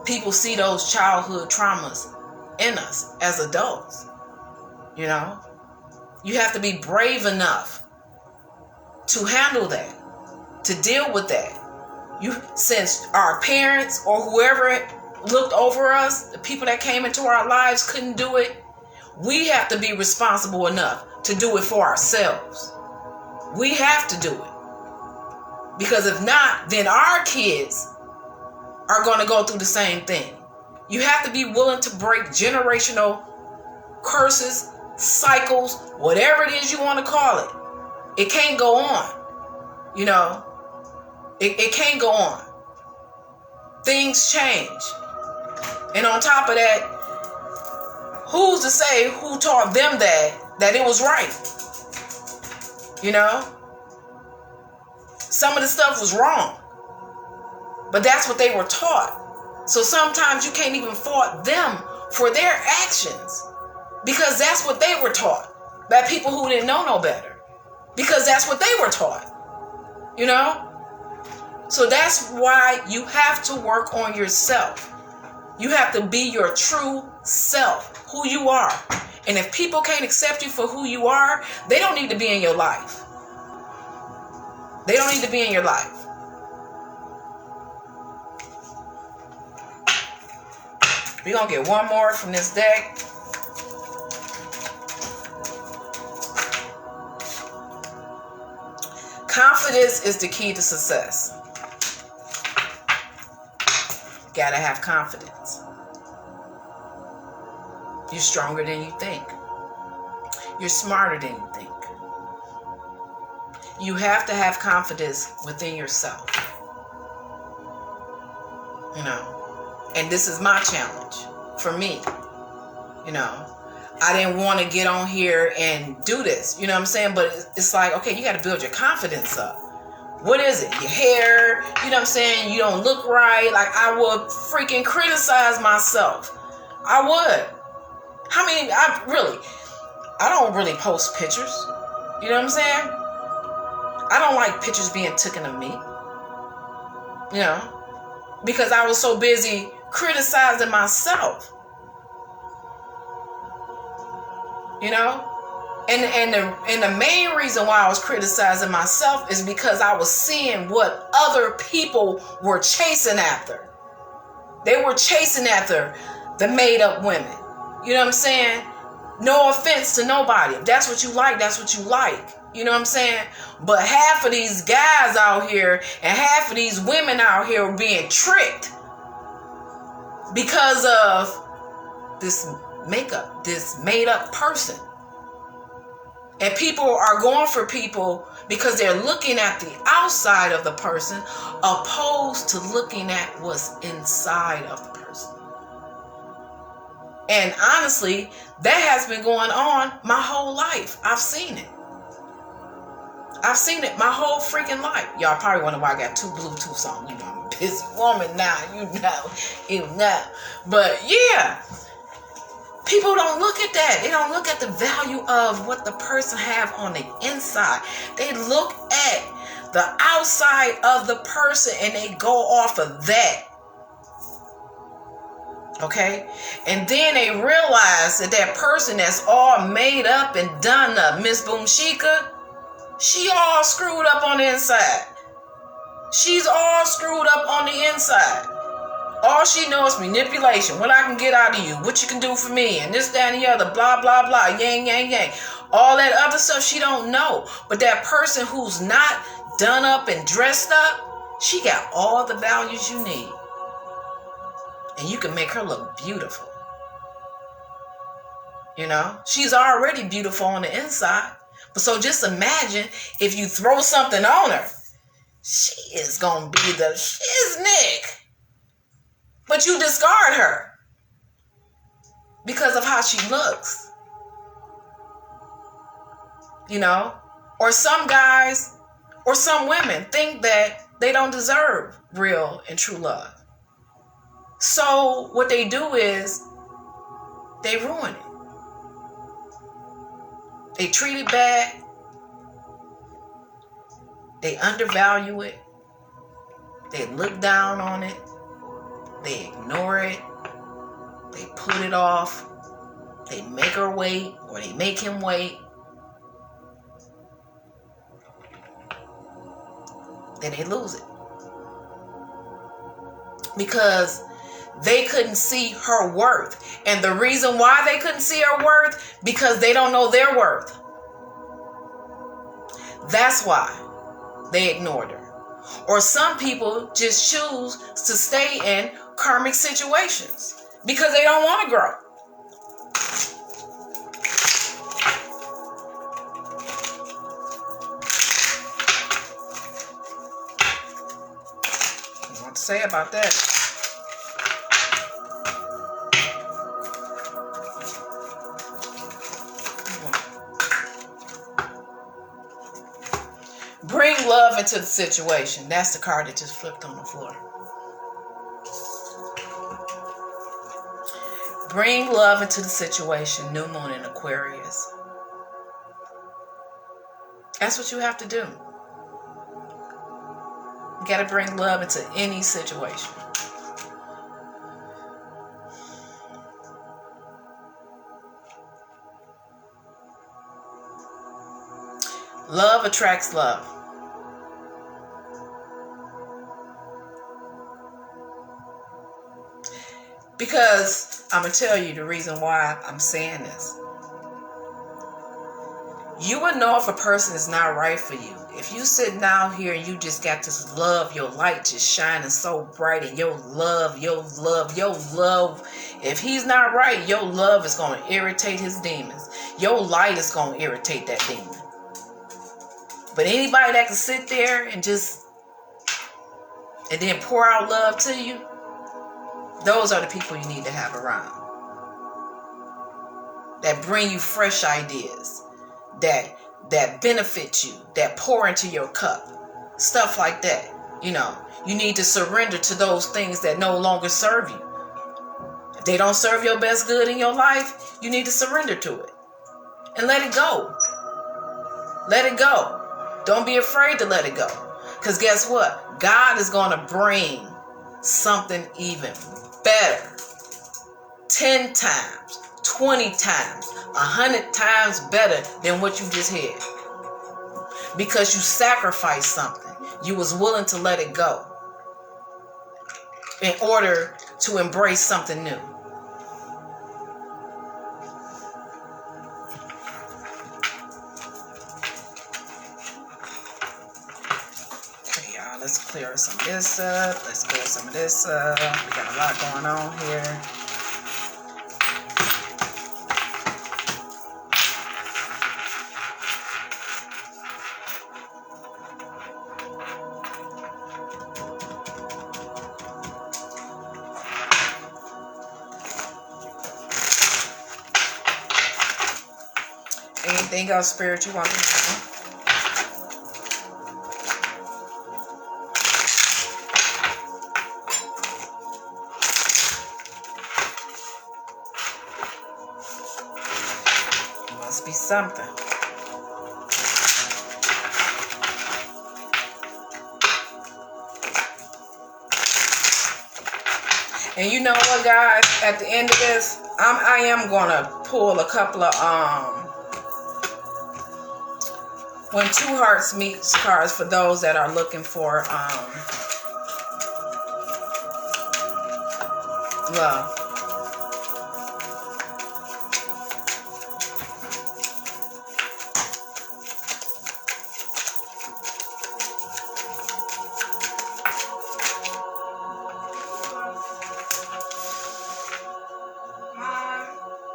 People see those childhood traumas in us as adults. You know, you have to be brave enough to handle that, to deal with that. Since our parents or whoever looked over us, the people that came into our lives couldn't do it, we have to be responsible enough to do it for ourselves. We have to do it. Because if not, then our kids are going to go through the same thing. You have to be willing to break generational curses, cycles, whatever it is you want to call it. It can't go on. You know, it can't go on. Things change. And on top of that, who's to say who taught them that it was right? You know? Some of the stuff was wrong. But that's what they were taught. So sometimes you can't even fault them for their actions. Because that's what they were taught. By people who didn't know no better. Because that's what they were taught. You know? So that's why you have to work on yourself. You have to be your true self, who you are. And if people can't accept you for who you are, they don't need to be in your life. They don't need to be in your life. We're going to get one more from this deck. Confidence is the key to success. Gotta have confidence. You're stronger than you think. You're smarter than you think. You have to have confidence within yourself. You know, and this is my challenge for me. You know, I didn't want to get on here and do this. You know what I'm saying? But it's like, okay, you got to build your confidence up. What is it? Your hair, you know what I'm saying? You don't look right. Like, I would freaking criticize myself. I would. I don't really post pictures. You know what I'm saying? I don't like pictures being taken of me. You know? Because I was so busy criticizing myself. You know? And the main reason why I was criticizing myself is because I was seeing what other people were chasing after. They were chasing after the made up women. You know what I'm saying? No offense to nobody. If that's what you like, that's what you like. You know what I'm saying? But half of these guys out here and half of these women out here are being tricked because of this makeup, this made up person. And people are going for people because they're looking at the outside of the person opposed to looking at what's inside of the person. And honestly, that has been going on my whole life. I've seen it. I've seen it my whole freaking life. Y'all probably wonder why I got 2 Bluetooths on. You know, I'm a busy woman now. You know. But yeah. People don't look at that. They don't look at the value of what the person have on the inside. They look at the outside of the person and they go off of that. Okay? And then they realize that that person that's all made up and done up, Miss Boomshika, she all screwed up on the inside. She's all screwed up on the inside. All she knows is manipulation. What I can get out of you. What you can do for me. And this, that, and the other. Blah, blah, blah. Yang, yang, yang. All that other stuff she don't know. But that person who's not done up and dressed up, she got all the values you need. And you can make her look beautiful. You know? She's already beautiful on the inside. But so just imagine if you throw something on her. She is going to be the shiznick. But you discard her because of how she looks. You know? Or some guys or some women think that they don't deserve real and true love. So what they do is they ruin it. They treat it bad. They undervalue it. They look down on it. They ignore it. They put it off. They make her wait or they make him wait. Then they lose it. Because they couldn't see her worth. And the reason why they couldn't see her worth, because they don't know their worth. That's why they ignored her. Or some people just choose to stay in karmic situations because they don't want to grow. What to say about that? Bring love into the situation. That's the card that just flipped on the floor. Bring love into the situation. New moon in Aquarius. That's what you have to do. You got to bring love into any situation. Love attracts love. Because I'm going to tell you the reason why I'm saying this. You would know if a person is not right for you. If you sitting down here and you just got this love, your light just shining so bright and your love. If he's not right, your love is going to irritate his demons. Your light is going to irritate that demon. But anybody that can sit there and then pour out love to you, those are the people you need to have around. That bring you fresh ideas. That benefit you. That pour into your cup. Stuff like that. You need to surrender to those things that no longer serve you. If they don't serve your best good in your life, you need to surrender to it and let it go. Let it go. Don't be afraid to let it go. Because guess what? God is going to bring something even better. 10 times, 20 times, 100 times better than what you just had. Because you sacrificed something. You was willing to let it go in order to embrace something new. Okay, y'all, let's clear some of this up. Let's clear some of this up. We got a lot going on here. Anything else, Spirit, you want me to know? Must be something. And you know what, guys? At the end of this, I am gonna pull a couple of When Two Hearts Meets cards for those that are looking for love.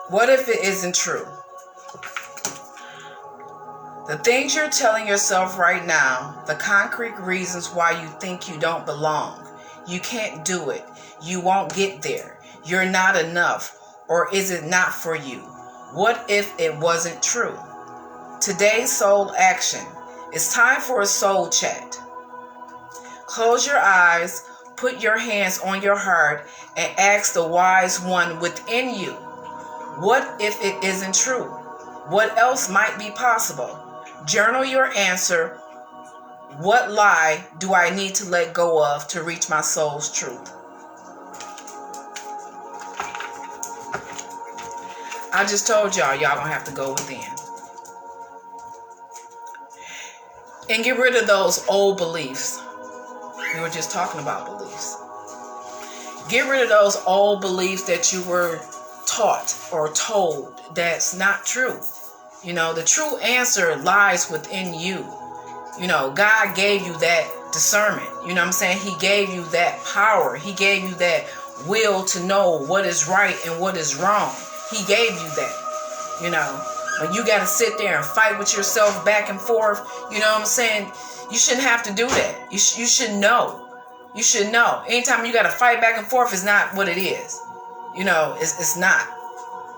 What if it isn't true? The things you're telling yourself right now, the concrete reasons why you think you don't belong, you can't do it, you won't get there, you're not enough, or is it not for you? What if it wasn't true? Today's soul action. It's time for a soul chat. Close your eyes, put your hands on your heart, and ask the wise one within you, what if it isn't true? What else might be possible? Journal your answer. What lie do I need to let go of to reach my soul's truth? I just told y'all gonna have to go within. And get rid of those old beliefs. We were just talking about beliefs. Get rid of those old beliefs that you were taught or told that's not true. The true answer lies within you. God gave you that discernment. You know what I'm saying? He gave you that power. He gave you that will to know what is right and what is wrong. He gave you that. When you got to sit there and fight with yourself back and forth, you know what I'm saying? You shouldn't have to do that. You should know. You should know. Anytime you got to fight back and forth is not what it is. It's not.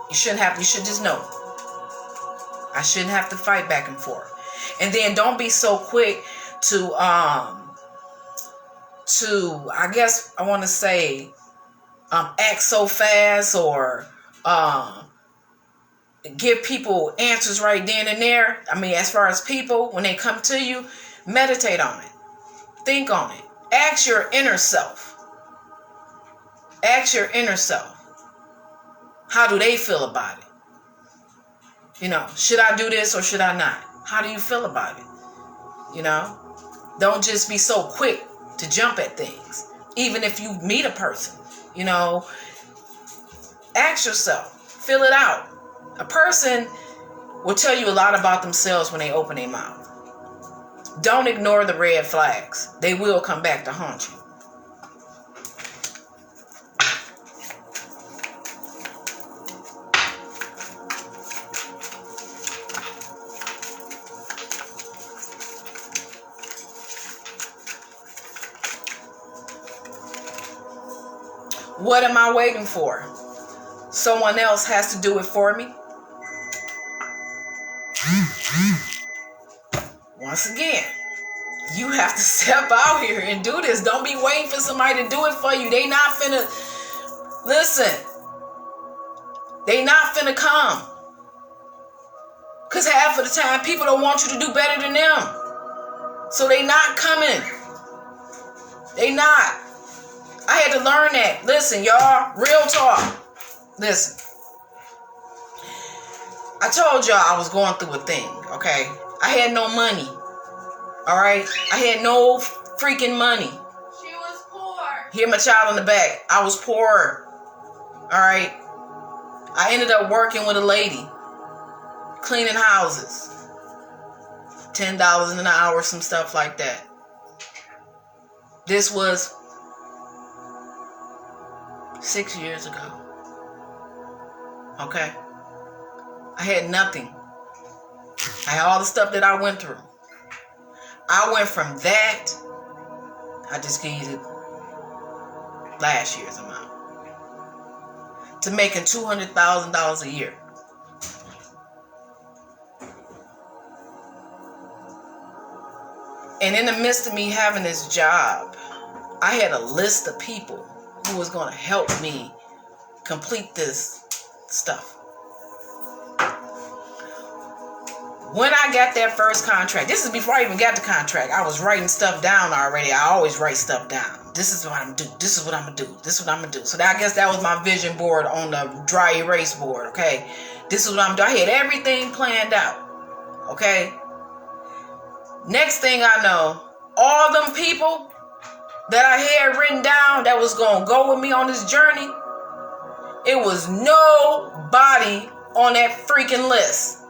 You shouldn't have. You should just know. I shouldn't have to fight back and forth. And then don't be so quick to I guess I want to say act so fast or give people answers right then and there. I mean, as far as people, when they come to you, meditate on it. Think on it. Ask your inner self. Ask your inner self. How do they feel about it? Should I do this or should I not? How do you feel about it? Don't just be so quick to jump at things. Even if you meet a person, ask yourself, fill it out. A person will tell you a lot about themselves when they open their mouth. Don't ignore the red flags. They will come back to haunt you. What am I waiting for? Someone else has to do it for me. Once again, You have to step out here and do this. Don't be waiting for somebody to do it for you. They not finna, listen, they not finna come. Because half of the time, people don't want you to do better than them. So they not coming. They not. I had to learn that. Listen, y'all, real talk. Listen. I told y'all I was going through a thing, okay? I had no money. All right? I had no freaking money. She was poor. Hear my child in the back. I was poor. All right? I ended up working with a lady. Cleaning houses. $10 an hour, some stuff like that. This was 6 years ago. Okay? I had nothing. I had all the stuff that I went through. I went from that, I just gave you last year's amount, to making $200,000 a year. And in the midst of me having this job, I had a list of people who was going to help me complete this stuff. When I got that first contract, this is before I even got the contract, I was writing stuff down already. I always write stuff down. This is what I'm going to do. This is what I'm going to do. This is what I'm going to do. So I guess that was my vision board on the dry erase board, okay? This is what I'm doing. I had everything planned out, okay? Next thing I know, all them people that I had written down that was going to go with me on this journey, it was nobody on that freaking list.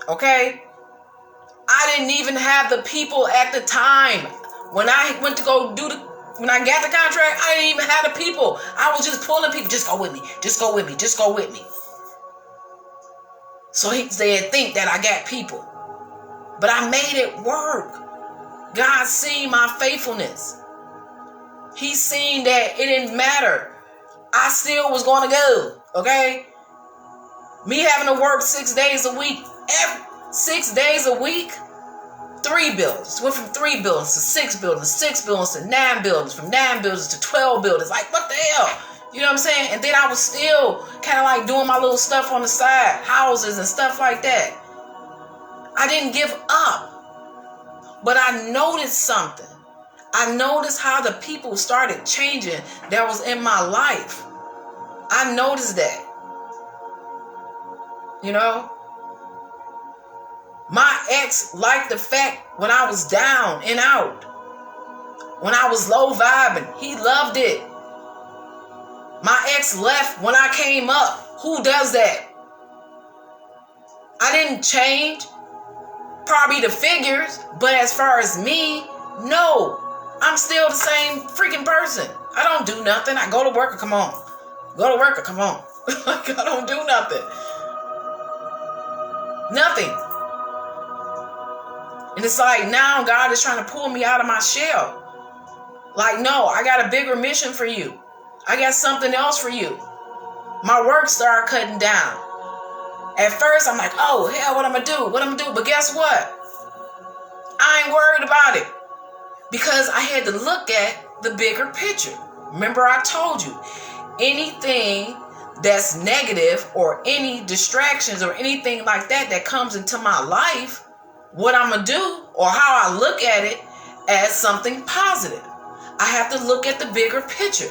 Okay? I didn't even have the people at the time. When I went to go when I got the contract, I didn't even have the people. I was just pulling people. Just go with me. Just go with me. Just go with me. So they think that I got people. But I made it work. God seen my faithfulness. He seen that it didn't matter. I still was going to go. Okay? Me having to work 6 days a week. 6 days a week. 3 buildings. Went from 3 buildings to 6 buildings. 6 buildings to 9 buildings. From 9 buildings to 12 buildings. Like, what the hell? You know what I'm saying? And then I was still kind of like doing my little stuff on the side. Houses and stuff like that. I didn't give up. But I noticed something. I noticed how the people started changing that was in my life. I noticed that. You know? My ex liked the fact when I was down and out. When I was low vibing. He loved it. My ex left when I came up. Who does that? I didn't change. Probably the figures, but as far as me, no. I'm still the same freaking person. I don't do nothing. I go to work or come on. Go to work or come on. Like, I don't do nothing. Nothing. And it's like now God is trying to pull me out of my shell. Like, no, I got a bigger mission for you. I got something else for you. My work started cutting down. At first, I'm like, oh, hell, what I'm going to do? What I'm going to do? But guess what? I ain't worried about it. Because I had to look at the bigger picture. Remember, I told you, anything that's negative or any distractions or anything like that that comes into my life, what I'm going to do or how I look at it as something positive. I have to look at the bigger picture.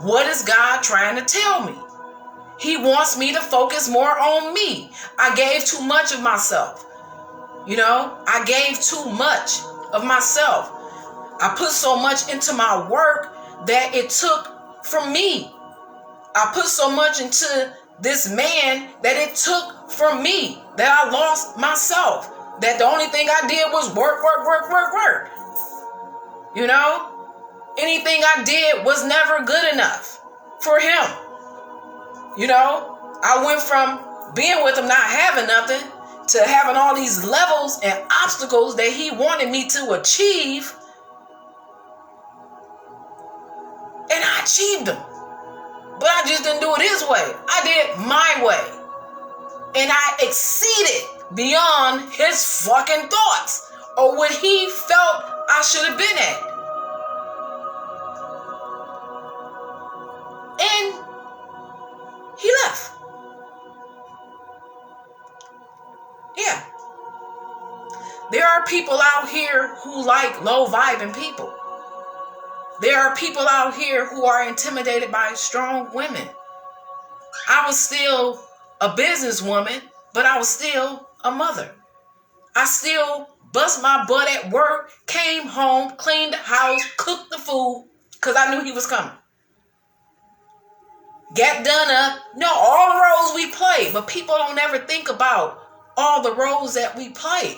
What is God trying to tell me? He wants me to focus more on me. I gave too much of myself. You know, I gave too much of myself. I put so much into my work that it took from me. I put so much into this man that it took from me, that I lost myself. That the only thing I did was work. You know? Anything I did was never good enough for him. You know? I went from being with him not having nothing to having all these levels and obstacles that he wanted me to achieve. And I achieved them. But I just didn't do it his way. I did it my way. And I exceeded beyond his fucking thoughts or what he felt I should have been at. And he left. Yeah. There are people out here who like low vibing people. There are people out here who are intimidated by strong women. I was still a businesswoman, but I was still a mother. I still bust my butt at work, came home, cleaned the house, cooked the food, because I knew he was coming. Got done up. No, all the roles we play, but people don't ever think about all the roles that we play.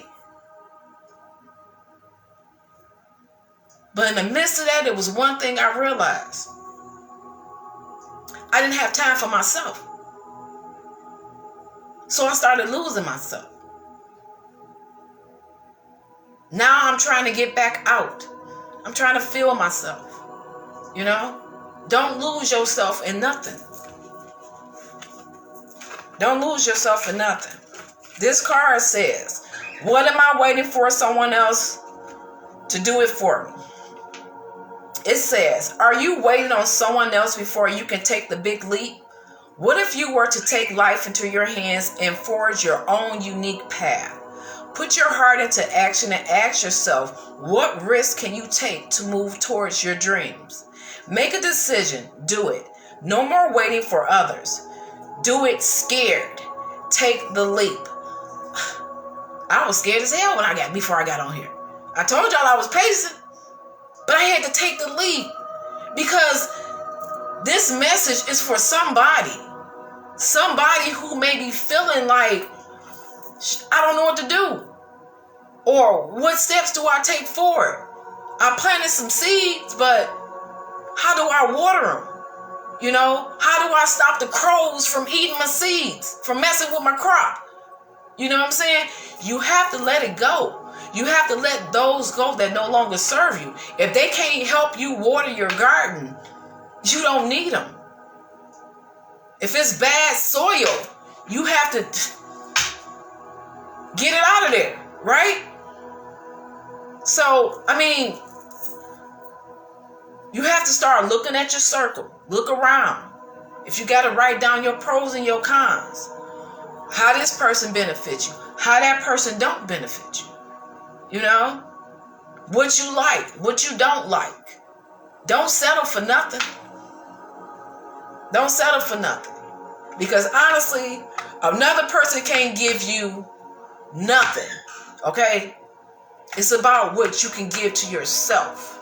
But in the midst of that, there was one thing I realized. I didn't have time for myself. So I started losing myself. Now I'm trying to get back out. I'm trying to feel myself. You know? Don't lose yourself in nothing. Don't lose yourself in nothing. This card says, what am I waiting for someone else to do it for me? It says, are you waiting on someone else before you can take the big leap? What if you were to take life into your hands and forge your own unique path? Put your heart into action and ask yourself, what risk can you take to move towards your dreams? Make a decision. Do it. No more waiting for others. Do it scared. Take the leap. I was scared as hell before I got on here. I told y'all I was pacing, but I had to take the leap because this message is for somebody who may be feeling like, I don't know what to do, or what steps do I take forward? I planted some seeds, but how do I water them? You know, how do I stop the crows from eating my seeds, from messing with my crop? You know what I'm saying? You have to let it go. You have to let those go that no longer serve you. If they can't help you water your garden, you don't need them. If it's bad soil, you have to get it out of there, right? So, I mean, you have to start looking at your circle. Look around. If you got to write down your pros and your cons, how this person benefits you, how that person don't benefit you. You know, what you like, what you don't like. Don't settle for nothing. Don't settle for nothing. Because honestly, another person can't give you nothing. Okay? It's about what you can give to yourself.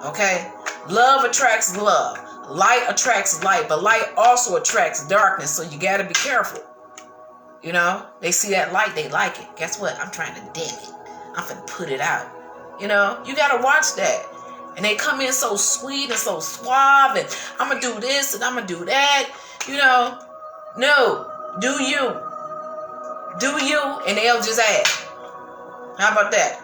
Okay? Love attracts love. Light attracts light, but light also attracts darkness, so you got to be careful. You know, they see that light, they like it. Guess what? I'm trying to dim it. I'm finna put it out. You know, you got to watch that. And they come in so sweet and so suave, and I'm going to do this and I'm going to do that. You know, no, do you. Do you, and they'll just add. How about that?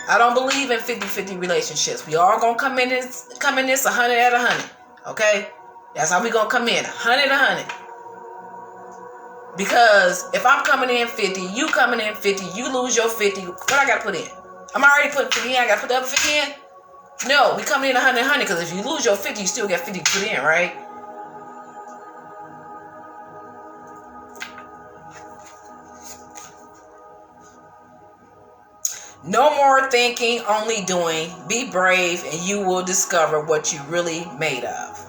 I don't believe in 50-50 relationships. We all going to come in this 100 at 100. Okay? That's how we going to come in, 100 at 100. Because if I'm coming in 50, you coming in 50, you lose your 50, what I got to put in? I'm already putting 50 in, I got to put the other 50 in? No, we coming in 100 at 100, because if you lose your 50, you still got 50 to put in, right? No more thinking, only doing. Be brave and you will discover what you're really made of.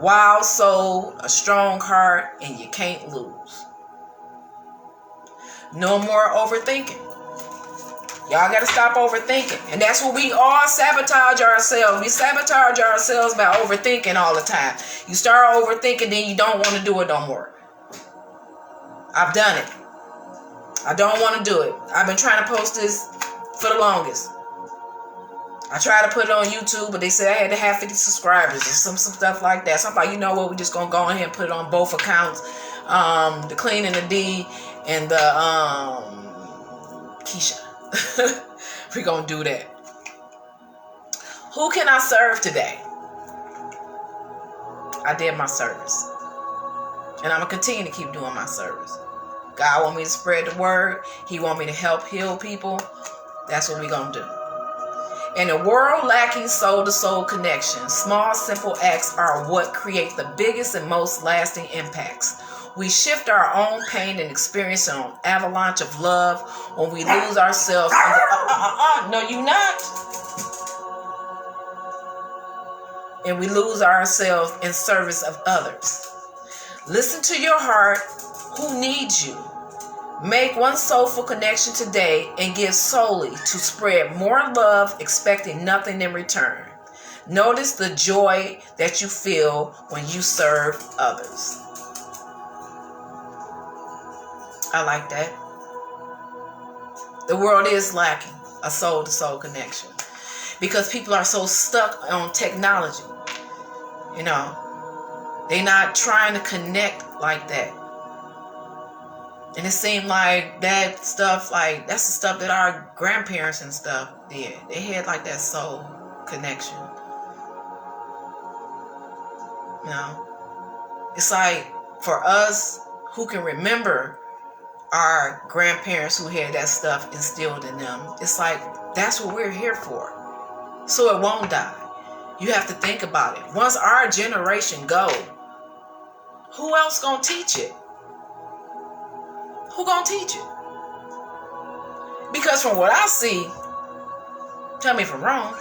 Wild soul, a strong heart, and you can't lose. No more overthinking. Y'all got to stop overthinking. And that's what we all sabotage ourselves. We sabotage ourselves by overthinking all the time. You start overthinking, then you don't want to do it no more. I've done it. I don't want to do it. I've been trying to post this for the longest. I tried to put it on YouTube, but they said I had to have 50 subscribers or some stuff like that. So I'm like, you know what? We're just going to go ahead and put it on both accounts. The Clean and the D and the Keisha. We're going to do that. Who can I serve today? I did my service. And I'm going to continue to keep doing my service. God want me to spread the word. He want me to help heal people. That's what we're going to do. In a world lacking soul-to-soul connection, small, simple acts are what create the biggest and most lasting impacts. We shift our own pain and experience an avalanche of love when we lose ourselves. No, you not. And we lose ourselves in service of others. Listen to your heart. Who needs you? Make one soulful connection today and give solely to spread more love, expecting nothing in return. Notice the joy that you feel when you serve others. I like that. The world is lacking a soul-to-soul connection because people are so stuck on technology. You know, they're not trying to connect like that. And it seemed like that stuff, like that's the stuff that our grandparents and stuff did. They had like that soul connection. You know, it's like for us who can remember our grandparents who had that stuff instilled in them, it's like that's what we're here for. So it won't die. You have to think about it. Once our generation go, who else gonna teach it? Who gonna teach it? Because from what I see, tell me if I'm wrong,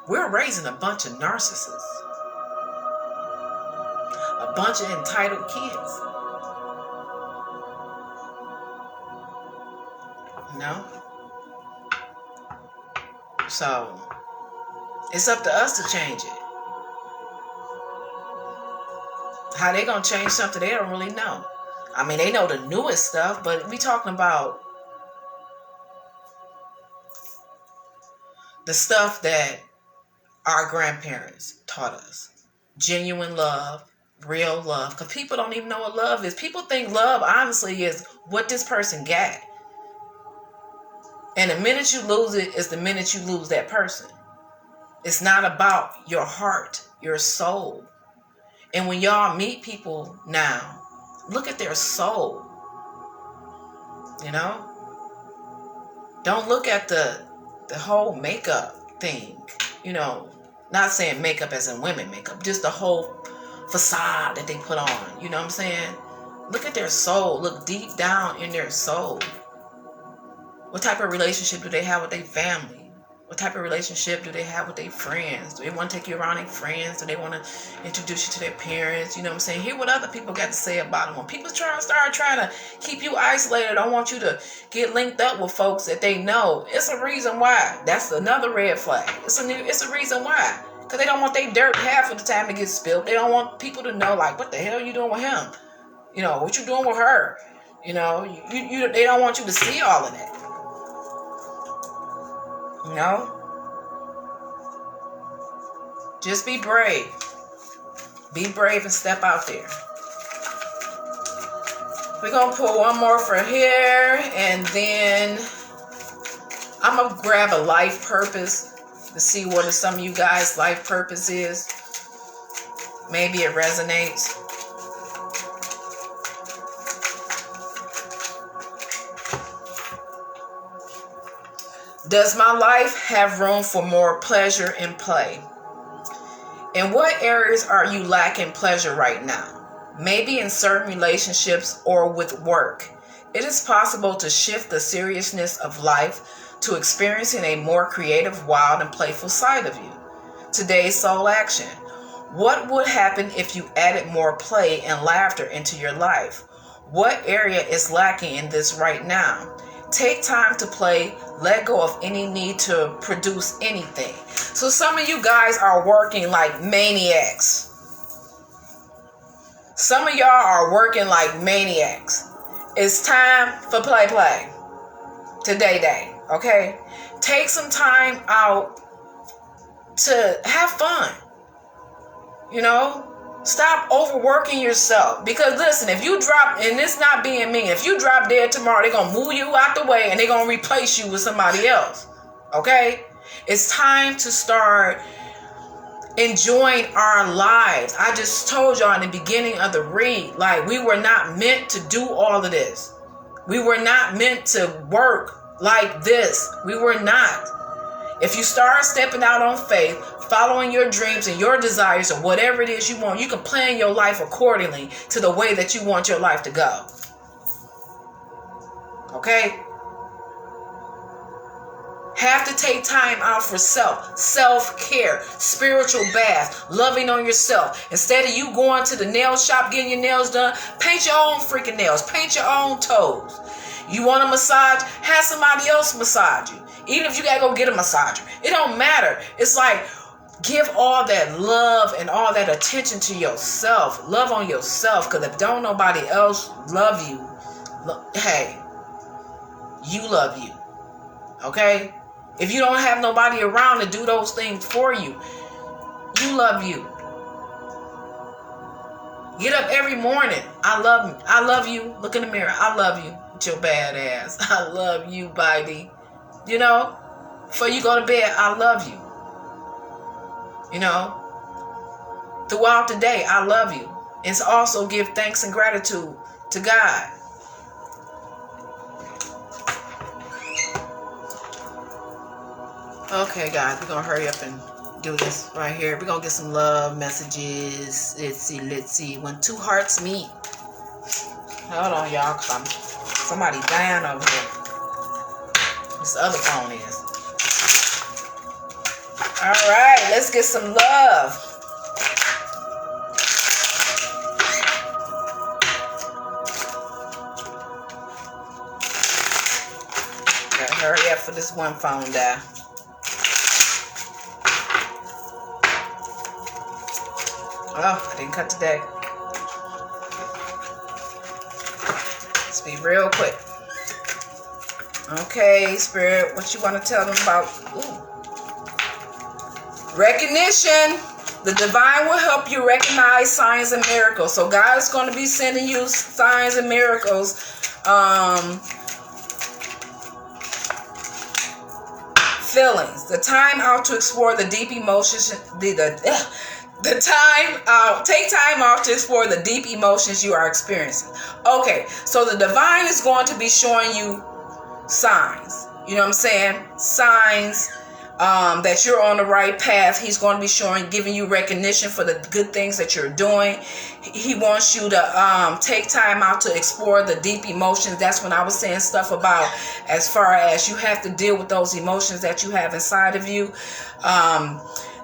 we're raising a bunch of narcissists. A bunch of entitled kids. You know? So, it's up to us to change it. How they gonna change something they don't really know. I mean, they know the newest stuff, but we talking about the stuff that our grandparents taught us. Genuine love, real love. Because people don't even know what love is. People think love, honestly, is what this person got. And the minute you lose it is the minute you lose that person. It's not about your heart, your soul. And when y'all meet people now, look at their soul. You know? Don't look at the whole makeup thing. You know, not saying makeup as in women makeup, just the whole facade that they put on. You know what I'm saying? Look at their soul. Look deep down in their soul. What type of relationship do they have with their family? What type of relationship do they have with their friends? Do they want to take you around their friends? Do they want to introduce you to their parents? You know what I'm saying? Hear what other people got to say about them. When people start trying to keep you isolated, don't want you to get linked up with folks that they know. It's a reason why. That's another red flag. It's a reason why. Because they don't want their dirt half of the time to get spilled. They don't want people to know, like, what the hell are you doing with him? You know, what you doing with her? You know, they don't want you to see all of that. You know? Just be brave. Be brave and step out there. We're going to pull one more for here. And then I'm going to grab a life purpose to see what some of you guys' life purpose is. Maybe it resonates. Does my life have room for more pleasure and play? In what areas are you lacking pleasure right now? Maybe in certain relationships or with work. It is possible to shift the seriousness of life to experiencing a more creative, wild, and playful side of you. Today's soul action. What would happen if you added more play and laughter into your life? What area is lacking in this right now? Take time to play. Let go of any need to produce anything. So some of you guys are working like maniacs. Some of y'all are working like maniacs. It's time for play. Today, okay? Take some time out to have fun. You know? Stop overworking yourself. Because listen, if you drop, and it's not being mean, if you drop dead tomorrow, they're going to move you out the way and they're going to replace you with somebody else. Okay? It's time to start enjoying our lives. I just told y'all in the beginning of the read, like, we were not meant to do all of this. We were not meant to work like this. We were not. If you start stepping out on faith, following your dreams and your desires or whatever it is you want, you can plan your life accordingly to the way that you want your life to go. Okay? Have to take time out for self-care, spiritual bath, loving on yourself. Instead of you going to the nail shop, getting your nails done, paint your own freaking nails, paint your own toes. You want a massage? Have somebody else massage you. Even if you gotta go get a massager, it don't matter. It's like, give all that love and all that attention to yourself. Love on yourself, because if don't nobody else love you, hey, you love you. Okay? If you don't have nobody around to do those things for you, you love you. Get up every morning. I love you. Look in the mirror. I love you with your bad ass. I love you, baby. You know, before you go to bed, I love you. You know, throughout the day, I love you. And also give thanks and gratitude to God. Okay, guys, we're going to hurry up and do this right here. We're going to get some love messages. Let's see. When two hearts meet. Hold on, y'all, because somebody dying over here. This other phone is. All right, let's get some love. Gotta hurry up for this one phone die. Oh, I didn't cut today. Let's be real quick. Okay, Spirit, what you want to tell them about? Ooh. Recognition. The divine will help you recognize signs and miracles. So God is going to be sending you signs and miracles. Feelings. The time out to explore the deep emotions. Take time out to explore the deep emotions you are experiencing. Okay, so the divine is going to be showing you signs. You know what I'm saying? Signs that you're on the right path. He's going to be giving you recognition for the good things that you're doing. He wants you to take time out to explore the deep emotions. That's when I was saying stuff about as far as you have to deal with those emotions that you have inside of you.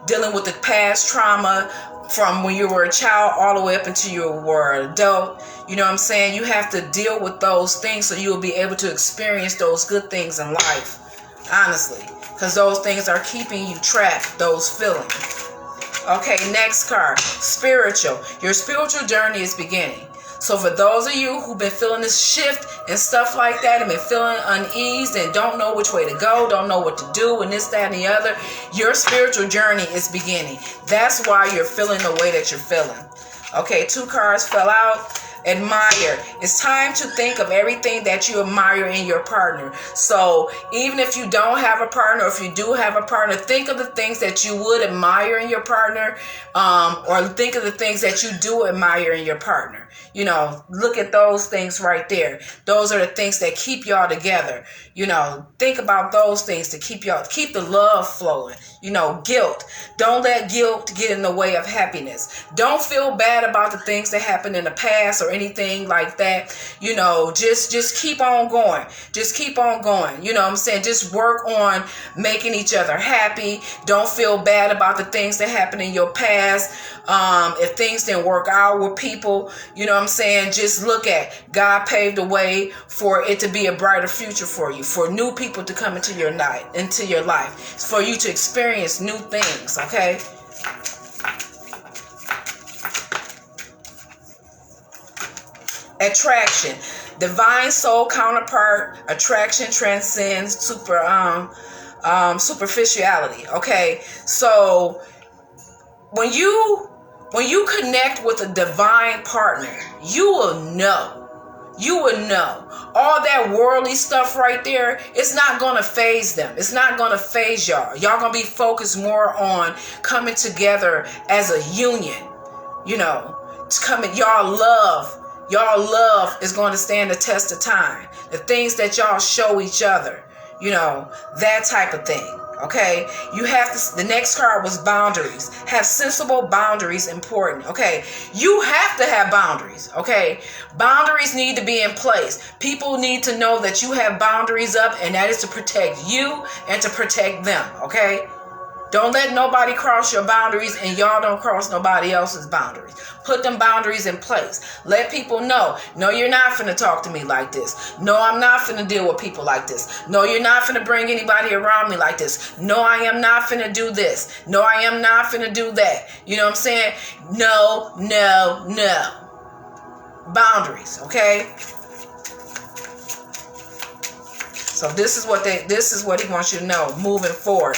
Dealing with the past trauma from when you were a child all the way up until you were an adult. You know what I'm saying? You have to deal with those things so you'll be able to experience those good things in life. Honestly. Because those things are keeping you trapped. Those feelings. Okay, next card. Spiritual. Your spiritual journey is beginning. So for those of you who've been feeling this shift and stuff like that, and been feeling uneased and don't know which way to go, don't know what to do, and this, that, and the other, your spiritual journey is beginning. That's why you're feeling the way that you're feeling. Okay, 2 cards fell out. Admire. It's time to think of everything that you admire in your partner. So even if you don't have a partner, or if you do have a partner, think of the things that you would admire in your partner, or think of the things that you do admire in your partner. You know, look at those things right there. Those are the things that keep y'all together. You know, think about those things to keep the love flowing. You know, guilt. Don't let guilt get in the way of happiness. Don't feel bad about the things that happened in the past or anything like that. You know, just keep on going. Just keep on going. You know what I'm saying? Just work on making each other happy. Don't feel bad about the things that happened in your past. If things didn't work out with people, you know what I'm saying? Just look at God paved the way for it to be a brighter future for you, for new people to come into your life, for you to experience new things, okay? Attraction. Divine soul counterpart. Attraction transcends superficiality, okay? So when you connect with a divine partner, you will know. You will know. All that worldly stuff right there, it's not going to phase them. It's not going to phase y'all. Y'all going to be focused more on coming together as a union. You know, it's coming. Y'all love is going to stand the test of time. The things that y'all show each other, you know, that type of thing. Okay, you have to. The next card was boundaries. Have sensible boundaries. Important. Okay, you have to have boundaries. Okay, boundaries need to be in place. People need to know that you have boundaries up, and that is to protect you and to protect them. Okay, don't let nobody cross your boundaries, and y'all don't cross nobody else's boundaries. Put them boundaries in place. Let people know. No, you're not finna talk to me like this. No, I'm not finna deal with people like this. No, you're not finna bring anybody around me like this. No, I am not finna do this. No, I am not finna do that. You know what I'm saying? No, no, no. Boundaries, okay? So this is what he wants you to know moving forward.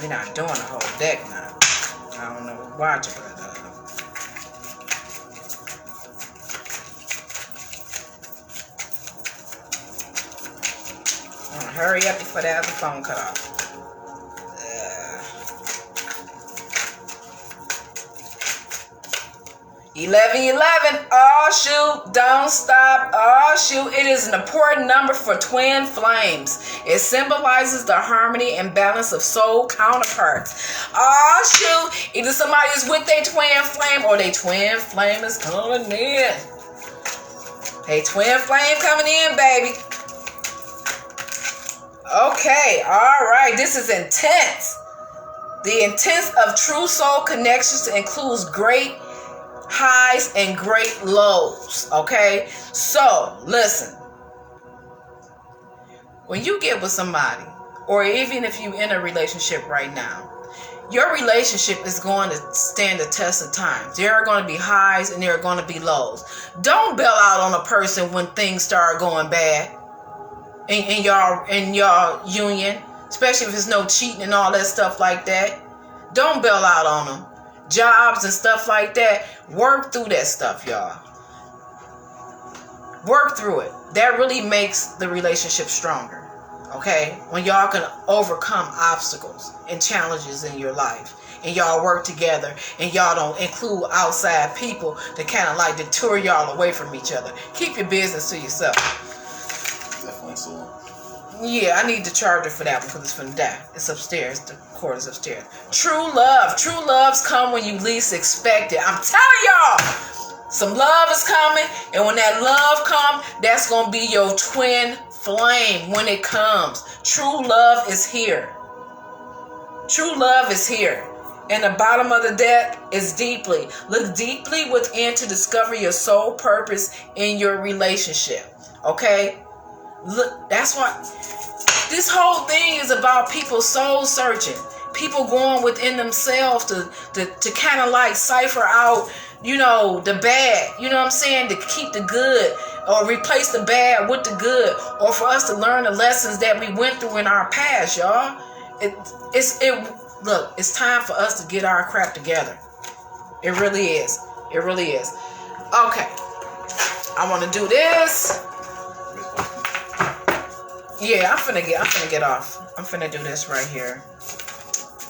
We're not doing the whole deck now. I don't know. Watch it, but hurry up before that other phone cut off. 1111. Oh shoot, don't stop. Oh shoot, it is an important number for twin flames. It symbolizes the harmony and balance of soul counterparts. Oh shoot, either somebody is with their twin flame or their twin flame is coming in. Hey, twin flame coming in, baby. Okay, all right, this is intense. The intense of true soul connections includes great highs and great lows. Okay, so listen, when you get with somebody, or even if you're in a relationship right now, your relationship is going to stand the test of time. There are going to be highs and there are going to be lows. Don't bail out on a person when things start going bad in y'all union, especially if there's no cheating and all that stuff like that. Don't bail out on them. Jobs and stuff like that, work through that stuff, y'all. Work through it. That really makes the relationship stronger. Okay, when y'all can overcome obstacles and challenges in your life, and y'all work together, and y'all don't include outside people to kind of like deter y'all away from each other. Keep your business to yourself. Definitely so. Yeah, I need the charger for that one because it's from that. It's upstairs. The cord is upstairs. True love. True loves come when you least expect it. I'm telling y'all, some love is coming, and when that love comes, that's gonna be your twin flame when it comes. True love is here. True love is here. And the bottom of the deck is deeply. Look deeply within to discover your soul purpose in your relationship. Okay? Look, that's why this whole thing is about people soul searching. People going within themselves to kind of like cipher out, you know, the bad. You know what I'm saying? To keep the good or replace the bad with the good, or for us to learn the lessons that we went through in our past, y'all. Look, it's time for us to get our crap together. It really is. It really is. Okay. I want to do this. Yeah, I'm finna get off. I'm finna do this right here.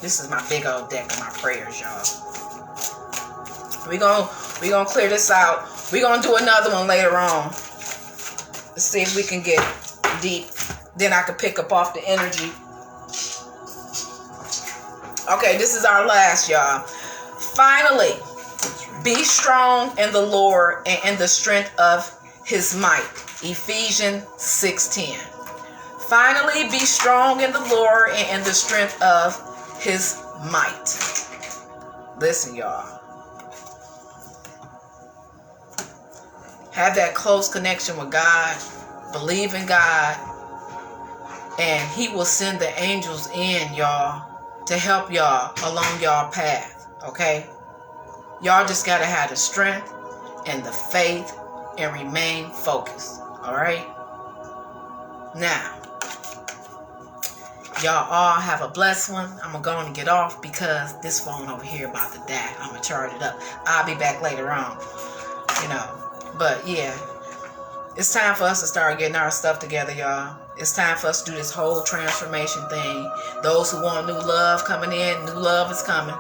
This is my big old deck of my prayers, y'all. We gonna clear this out. We gonna do another one later on. Let's see if we can get deep. Then I can pick up off the energy. Okay, this is our last, y'all. Finally, be strong in the Lord and in the strength of his might. Ephesians 6:10. Finally, be strong in the Lord and in the strength of his might. Listen, y'all. Have that close connection with God. Believe in God. And he will send the angels in, y'all, to help y'all along y'all path. Okay? Y'all just got to have the strength and the faith and remain focused. Alright? Now, y'all all have a blessed one. I'm going to go and get off because this phone over here about to die. I'm going to charge it up. I'll be back later on. You know. But yeah. It's time for us to start getting our stuff together, y'all. It's time for us to do this whole transformation thing. Those who want new love coming in, new love is coming.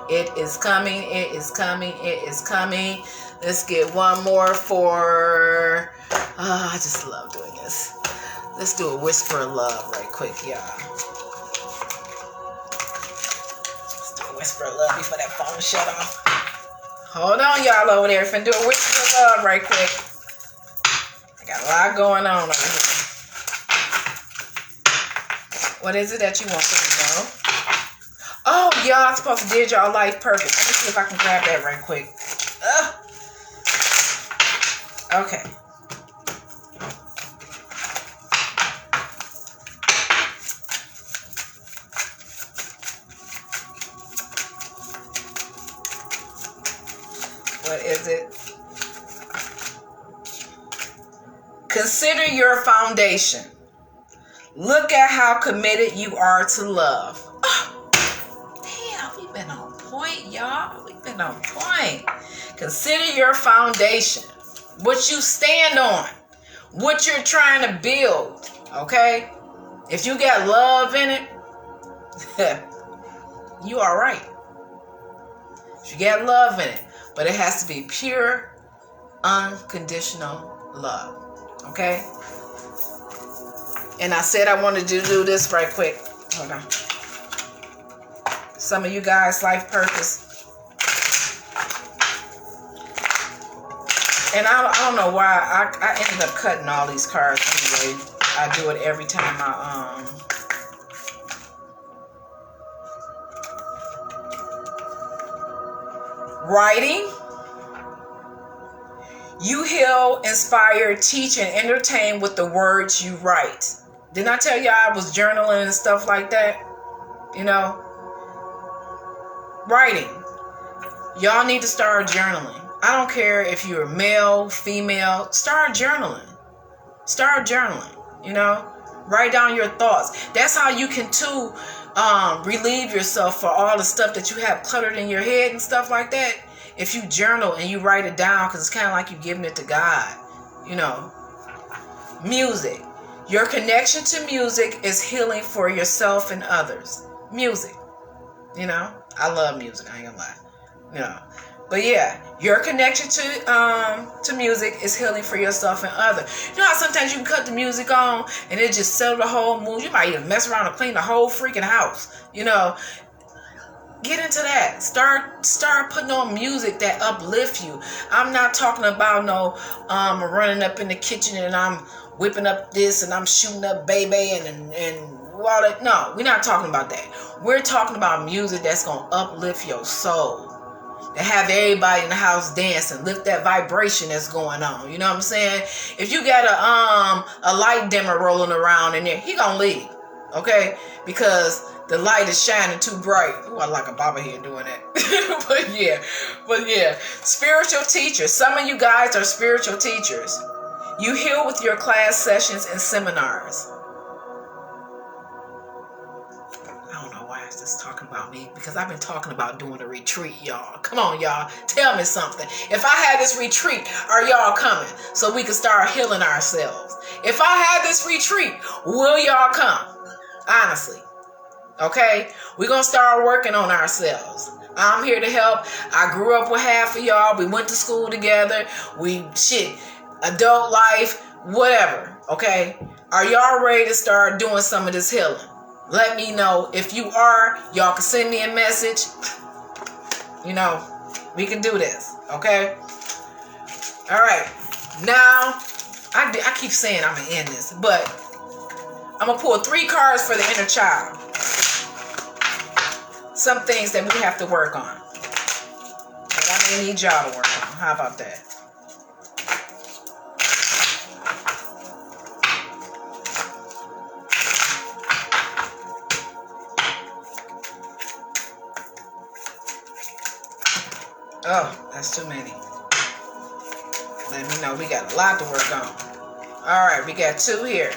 It is coming. It is coming. It is coming. Let's get one more for... I just love doing this. Let's do a whisper of love right quick, y'all. Let's do a whisper of love before that phone shut off. Hold on, y'all over there. Finna do a whisper of love right quick. I got a lot going on over here. What is it that you want to know? Oh, y'all, I'm supposed to did y'all life purpose. Let me see if I can grab that right quick. Okay. What is it? Consider your foundation. Look at how committed you are to love. Oh, damn, we've been on point, y'all. We've been on point. Consider your foundation. What you stand on. What you're trying to build. Okay? If you got love in it, you all right. If you got love in it. But it has to be pure, unconditional love. Okay? And I said I wanted to do this right quick. Hold on. Some of you guys' life purpose. And I don't know why. I ended up cutting all these cards anyway. I do it every time I writing. You heal, inspire, teach, and entertain with the words you write. Didn't I tell y'all I was journaling and stuff like that? You know? Writing. Y'all need to start journaling. I don't care if you're male, female. Start journaling. Start journaling. You know? Write down your thoughts. That's how you can, too, relieve yourself for all the stuff that you have cluttered in your head and stuff like that. If you journal and you write it down, because it's kind of like you giving it to God, you know. Music. Your connection to music is healing for yourself and others. Music. You know, I love music. I ain't gonna lie. You know, but yeah, your connection to music is healing for yourself and others. You know how sometimes you can cut the music on and it just settle the whole mood. You might even mess around and clean the whole freaking house. You know. Get into that. Start putting on music that uplift you. I'm not talking about no running up in the kitchen and I'm whipping up this and I'm shooting up baby and all that. No, we're not talking about that. We're talking about music that's gonna uplift your soul. To have everybody in the house dancing, lift that vibration that's going on. You know what I'm saying? If you got a light dimmer rolling around in there, he gonna leave. Okay? Because the light is shining too bright. Ooh, I like a baba here doing that. but yeah. Spiritual teachers. Some of you guys are spiritual teachers. You heal with your class sessions and seminars. I don't know why it's just talking about me. Because I've been talking about doing a retreat, y'all. Come on, y'all. Tell me something. If I had this retreat, are y'all coming? So we can start healing ourselves. If I had this retreat, will y'all come? Honestly. Okay, we're gonna start working on ourselves. I'm here to help. I grew up with half of y'all. We went to school together. Adult life, whatever. Okay, are y'all ready to start doing some of this healing? Let me know. If you are, y'all can send me a message. You know, we can do this. Okay. All right. Now, I keep saying I'm gonna end this, but I'm gonna pull 3 cards for the inner child. Some things that we have to work on. And I may need y'all to work on. How about that? Oh, that's too many. Let me know. We got a lot to work on. All right, we got 2 here.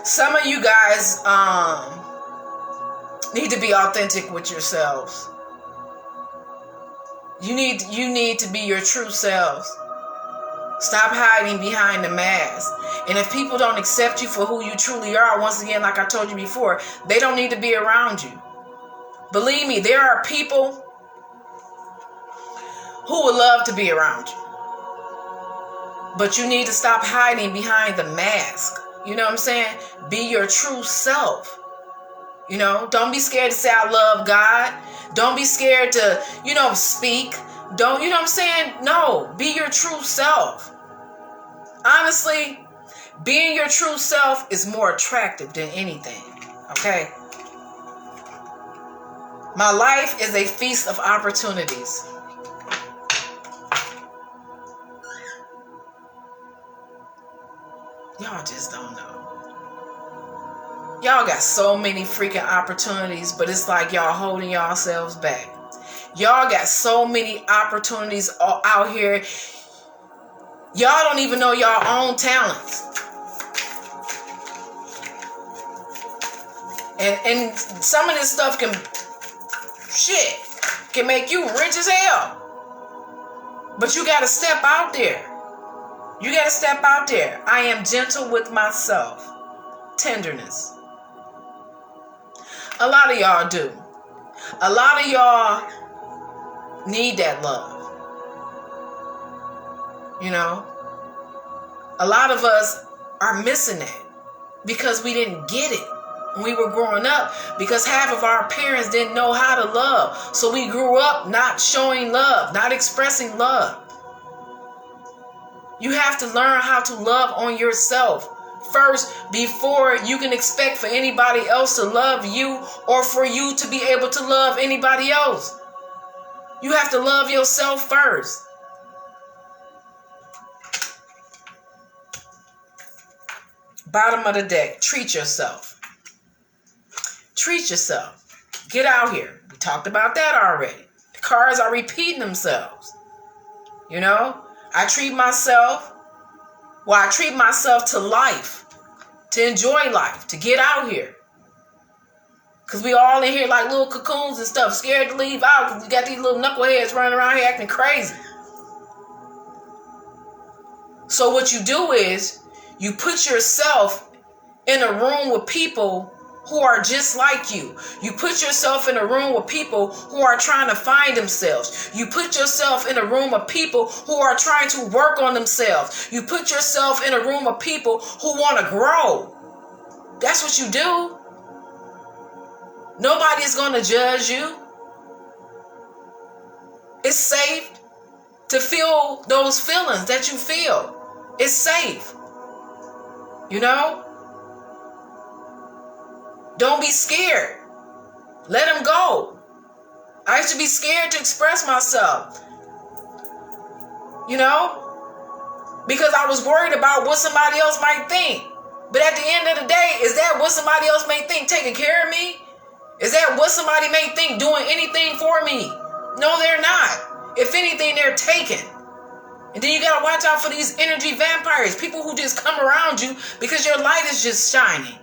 Some of you guys need to be authentic with yourselves. You need to be your true selves. Stop hiding behind the mask. And if people don't accept you for who you truly are, once again, like I told you before, they don't need to be around you. Believe me, there are people who would love to be around you. But you need to stop hiding behind the mask. You know what I'm saying? Be your true self. You know, don't be scared to say I love God. Don't be scared to, speak. Don't, you know what I'm saying? No, be your true self. Honestly, being your true self is more attractive than anything. Okay? My life is a feast of opportunities. Y'all just don't know. Y'all got so many freaking opportunities, but it's like y'all holding yourselves back. Y'all got so many opportunities out here. Y'all don't even know your own talents. And some of this stuff can make you rich as hell. But you got to step out there. You got to step out there. I am gentle with myself. Tenderness. A lot of y'all do. A lot of y'all need that love. You know? A lot of us are missing it because we didn't get it when we were growing up, because half of our parents didn't know how to love. So we grew up not showing love, not expressing love. You have to learn how to love on yourself first before you can expect for anybody else to love you or for you to be able to love anybody else. You have to love yourself first. Bottom of the deck, treat yourself. Treat yourself. Get out here. We talked about that already. The cards are repeating themselves. You know, I treat myself to life, to enjoy life, to get out here. Because we all in here like little cocoons and stuff, scared to leave out because we got these little knuckleheads running around here acting crazy. So what you do is you put yourself in a room with people who are just like you. You put yourself in a room with people who are trying to find themselves. You put yourself in a room of people who are trying to work on themselves. You put yourself in a room of people who want to grow. That's what you do. Nobody's going to judge you. It's safe to feel those feelings that you feel. It's safe. You know? Don't be scared. Let them go. I used to be scared to express myself. You know? Because I was worried about what somebody else might think. But at the end of the day, is that what somebody else may think taking care of me? Is that what somebody may think doing anything for me? No, they're not. If anything, they're taken. And then you got to watch out for these energy vampires. People who just come around you because your light is just shining.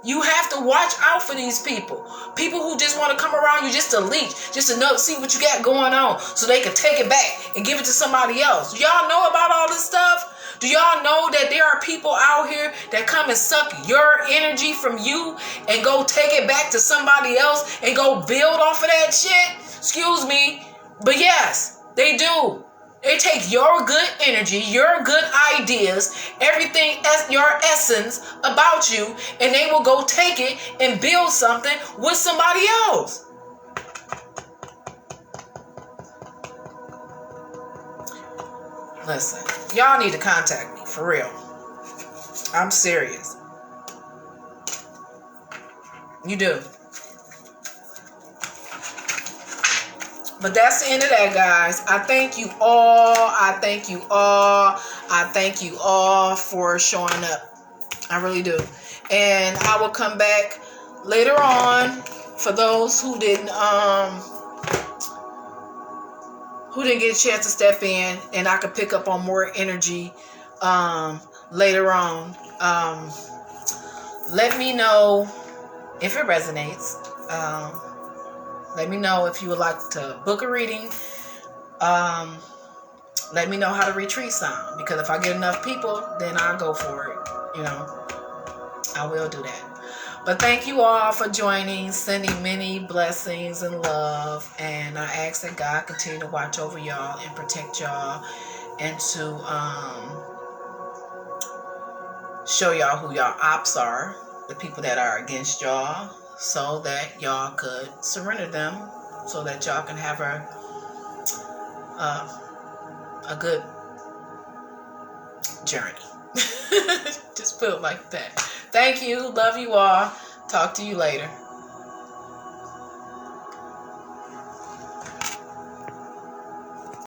You have to watch out for these people. People who just want to come around you just to leech, just to know, see what you got going on so they can take it back and give it to somebody else. Do y'all know about all this stuff? Do y'all know that there are people out here that come and suck your energy from you and go take it back to somebody else and go build off of that shit? Excuse me. But yes, they do. They take your good energy, your good ideas, everything, your essence about you, and they will go take it and build something with somebody else. Listen, y'all need to contact me, for real. I'm serious. You do. But that's the end of that, guys. I thank you all. I thank you all for showing up. I really do. And I will come back later on for those who didn't get a chance to step in, and I could pick up on more energy later on. Let me know if it resonates. Let me know if you would like to book a reading. Let me know how the retreat sound, because if I get enough people, then I'll go for it. You know, I will do that. But thank you all for joining, sending many blessings and love. And I ask that God continue to watch over y'all and protect y'all and to show y'all who y'all ops are, the people that are against y'all, so that y'all could surrender them, so that y'all can have a good journey. Just put it like that. Thank you. Love you all. Talk to you later.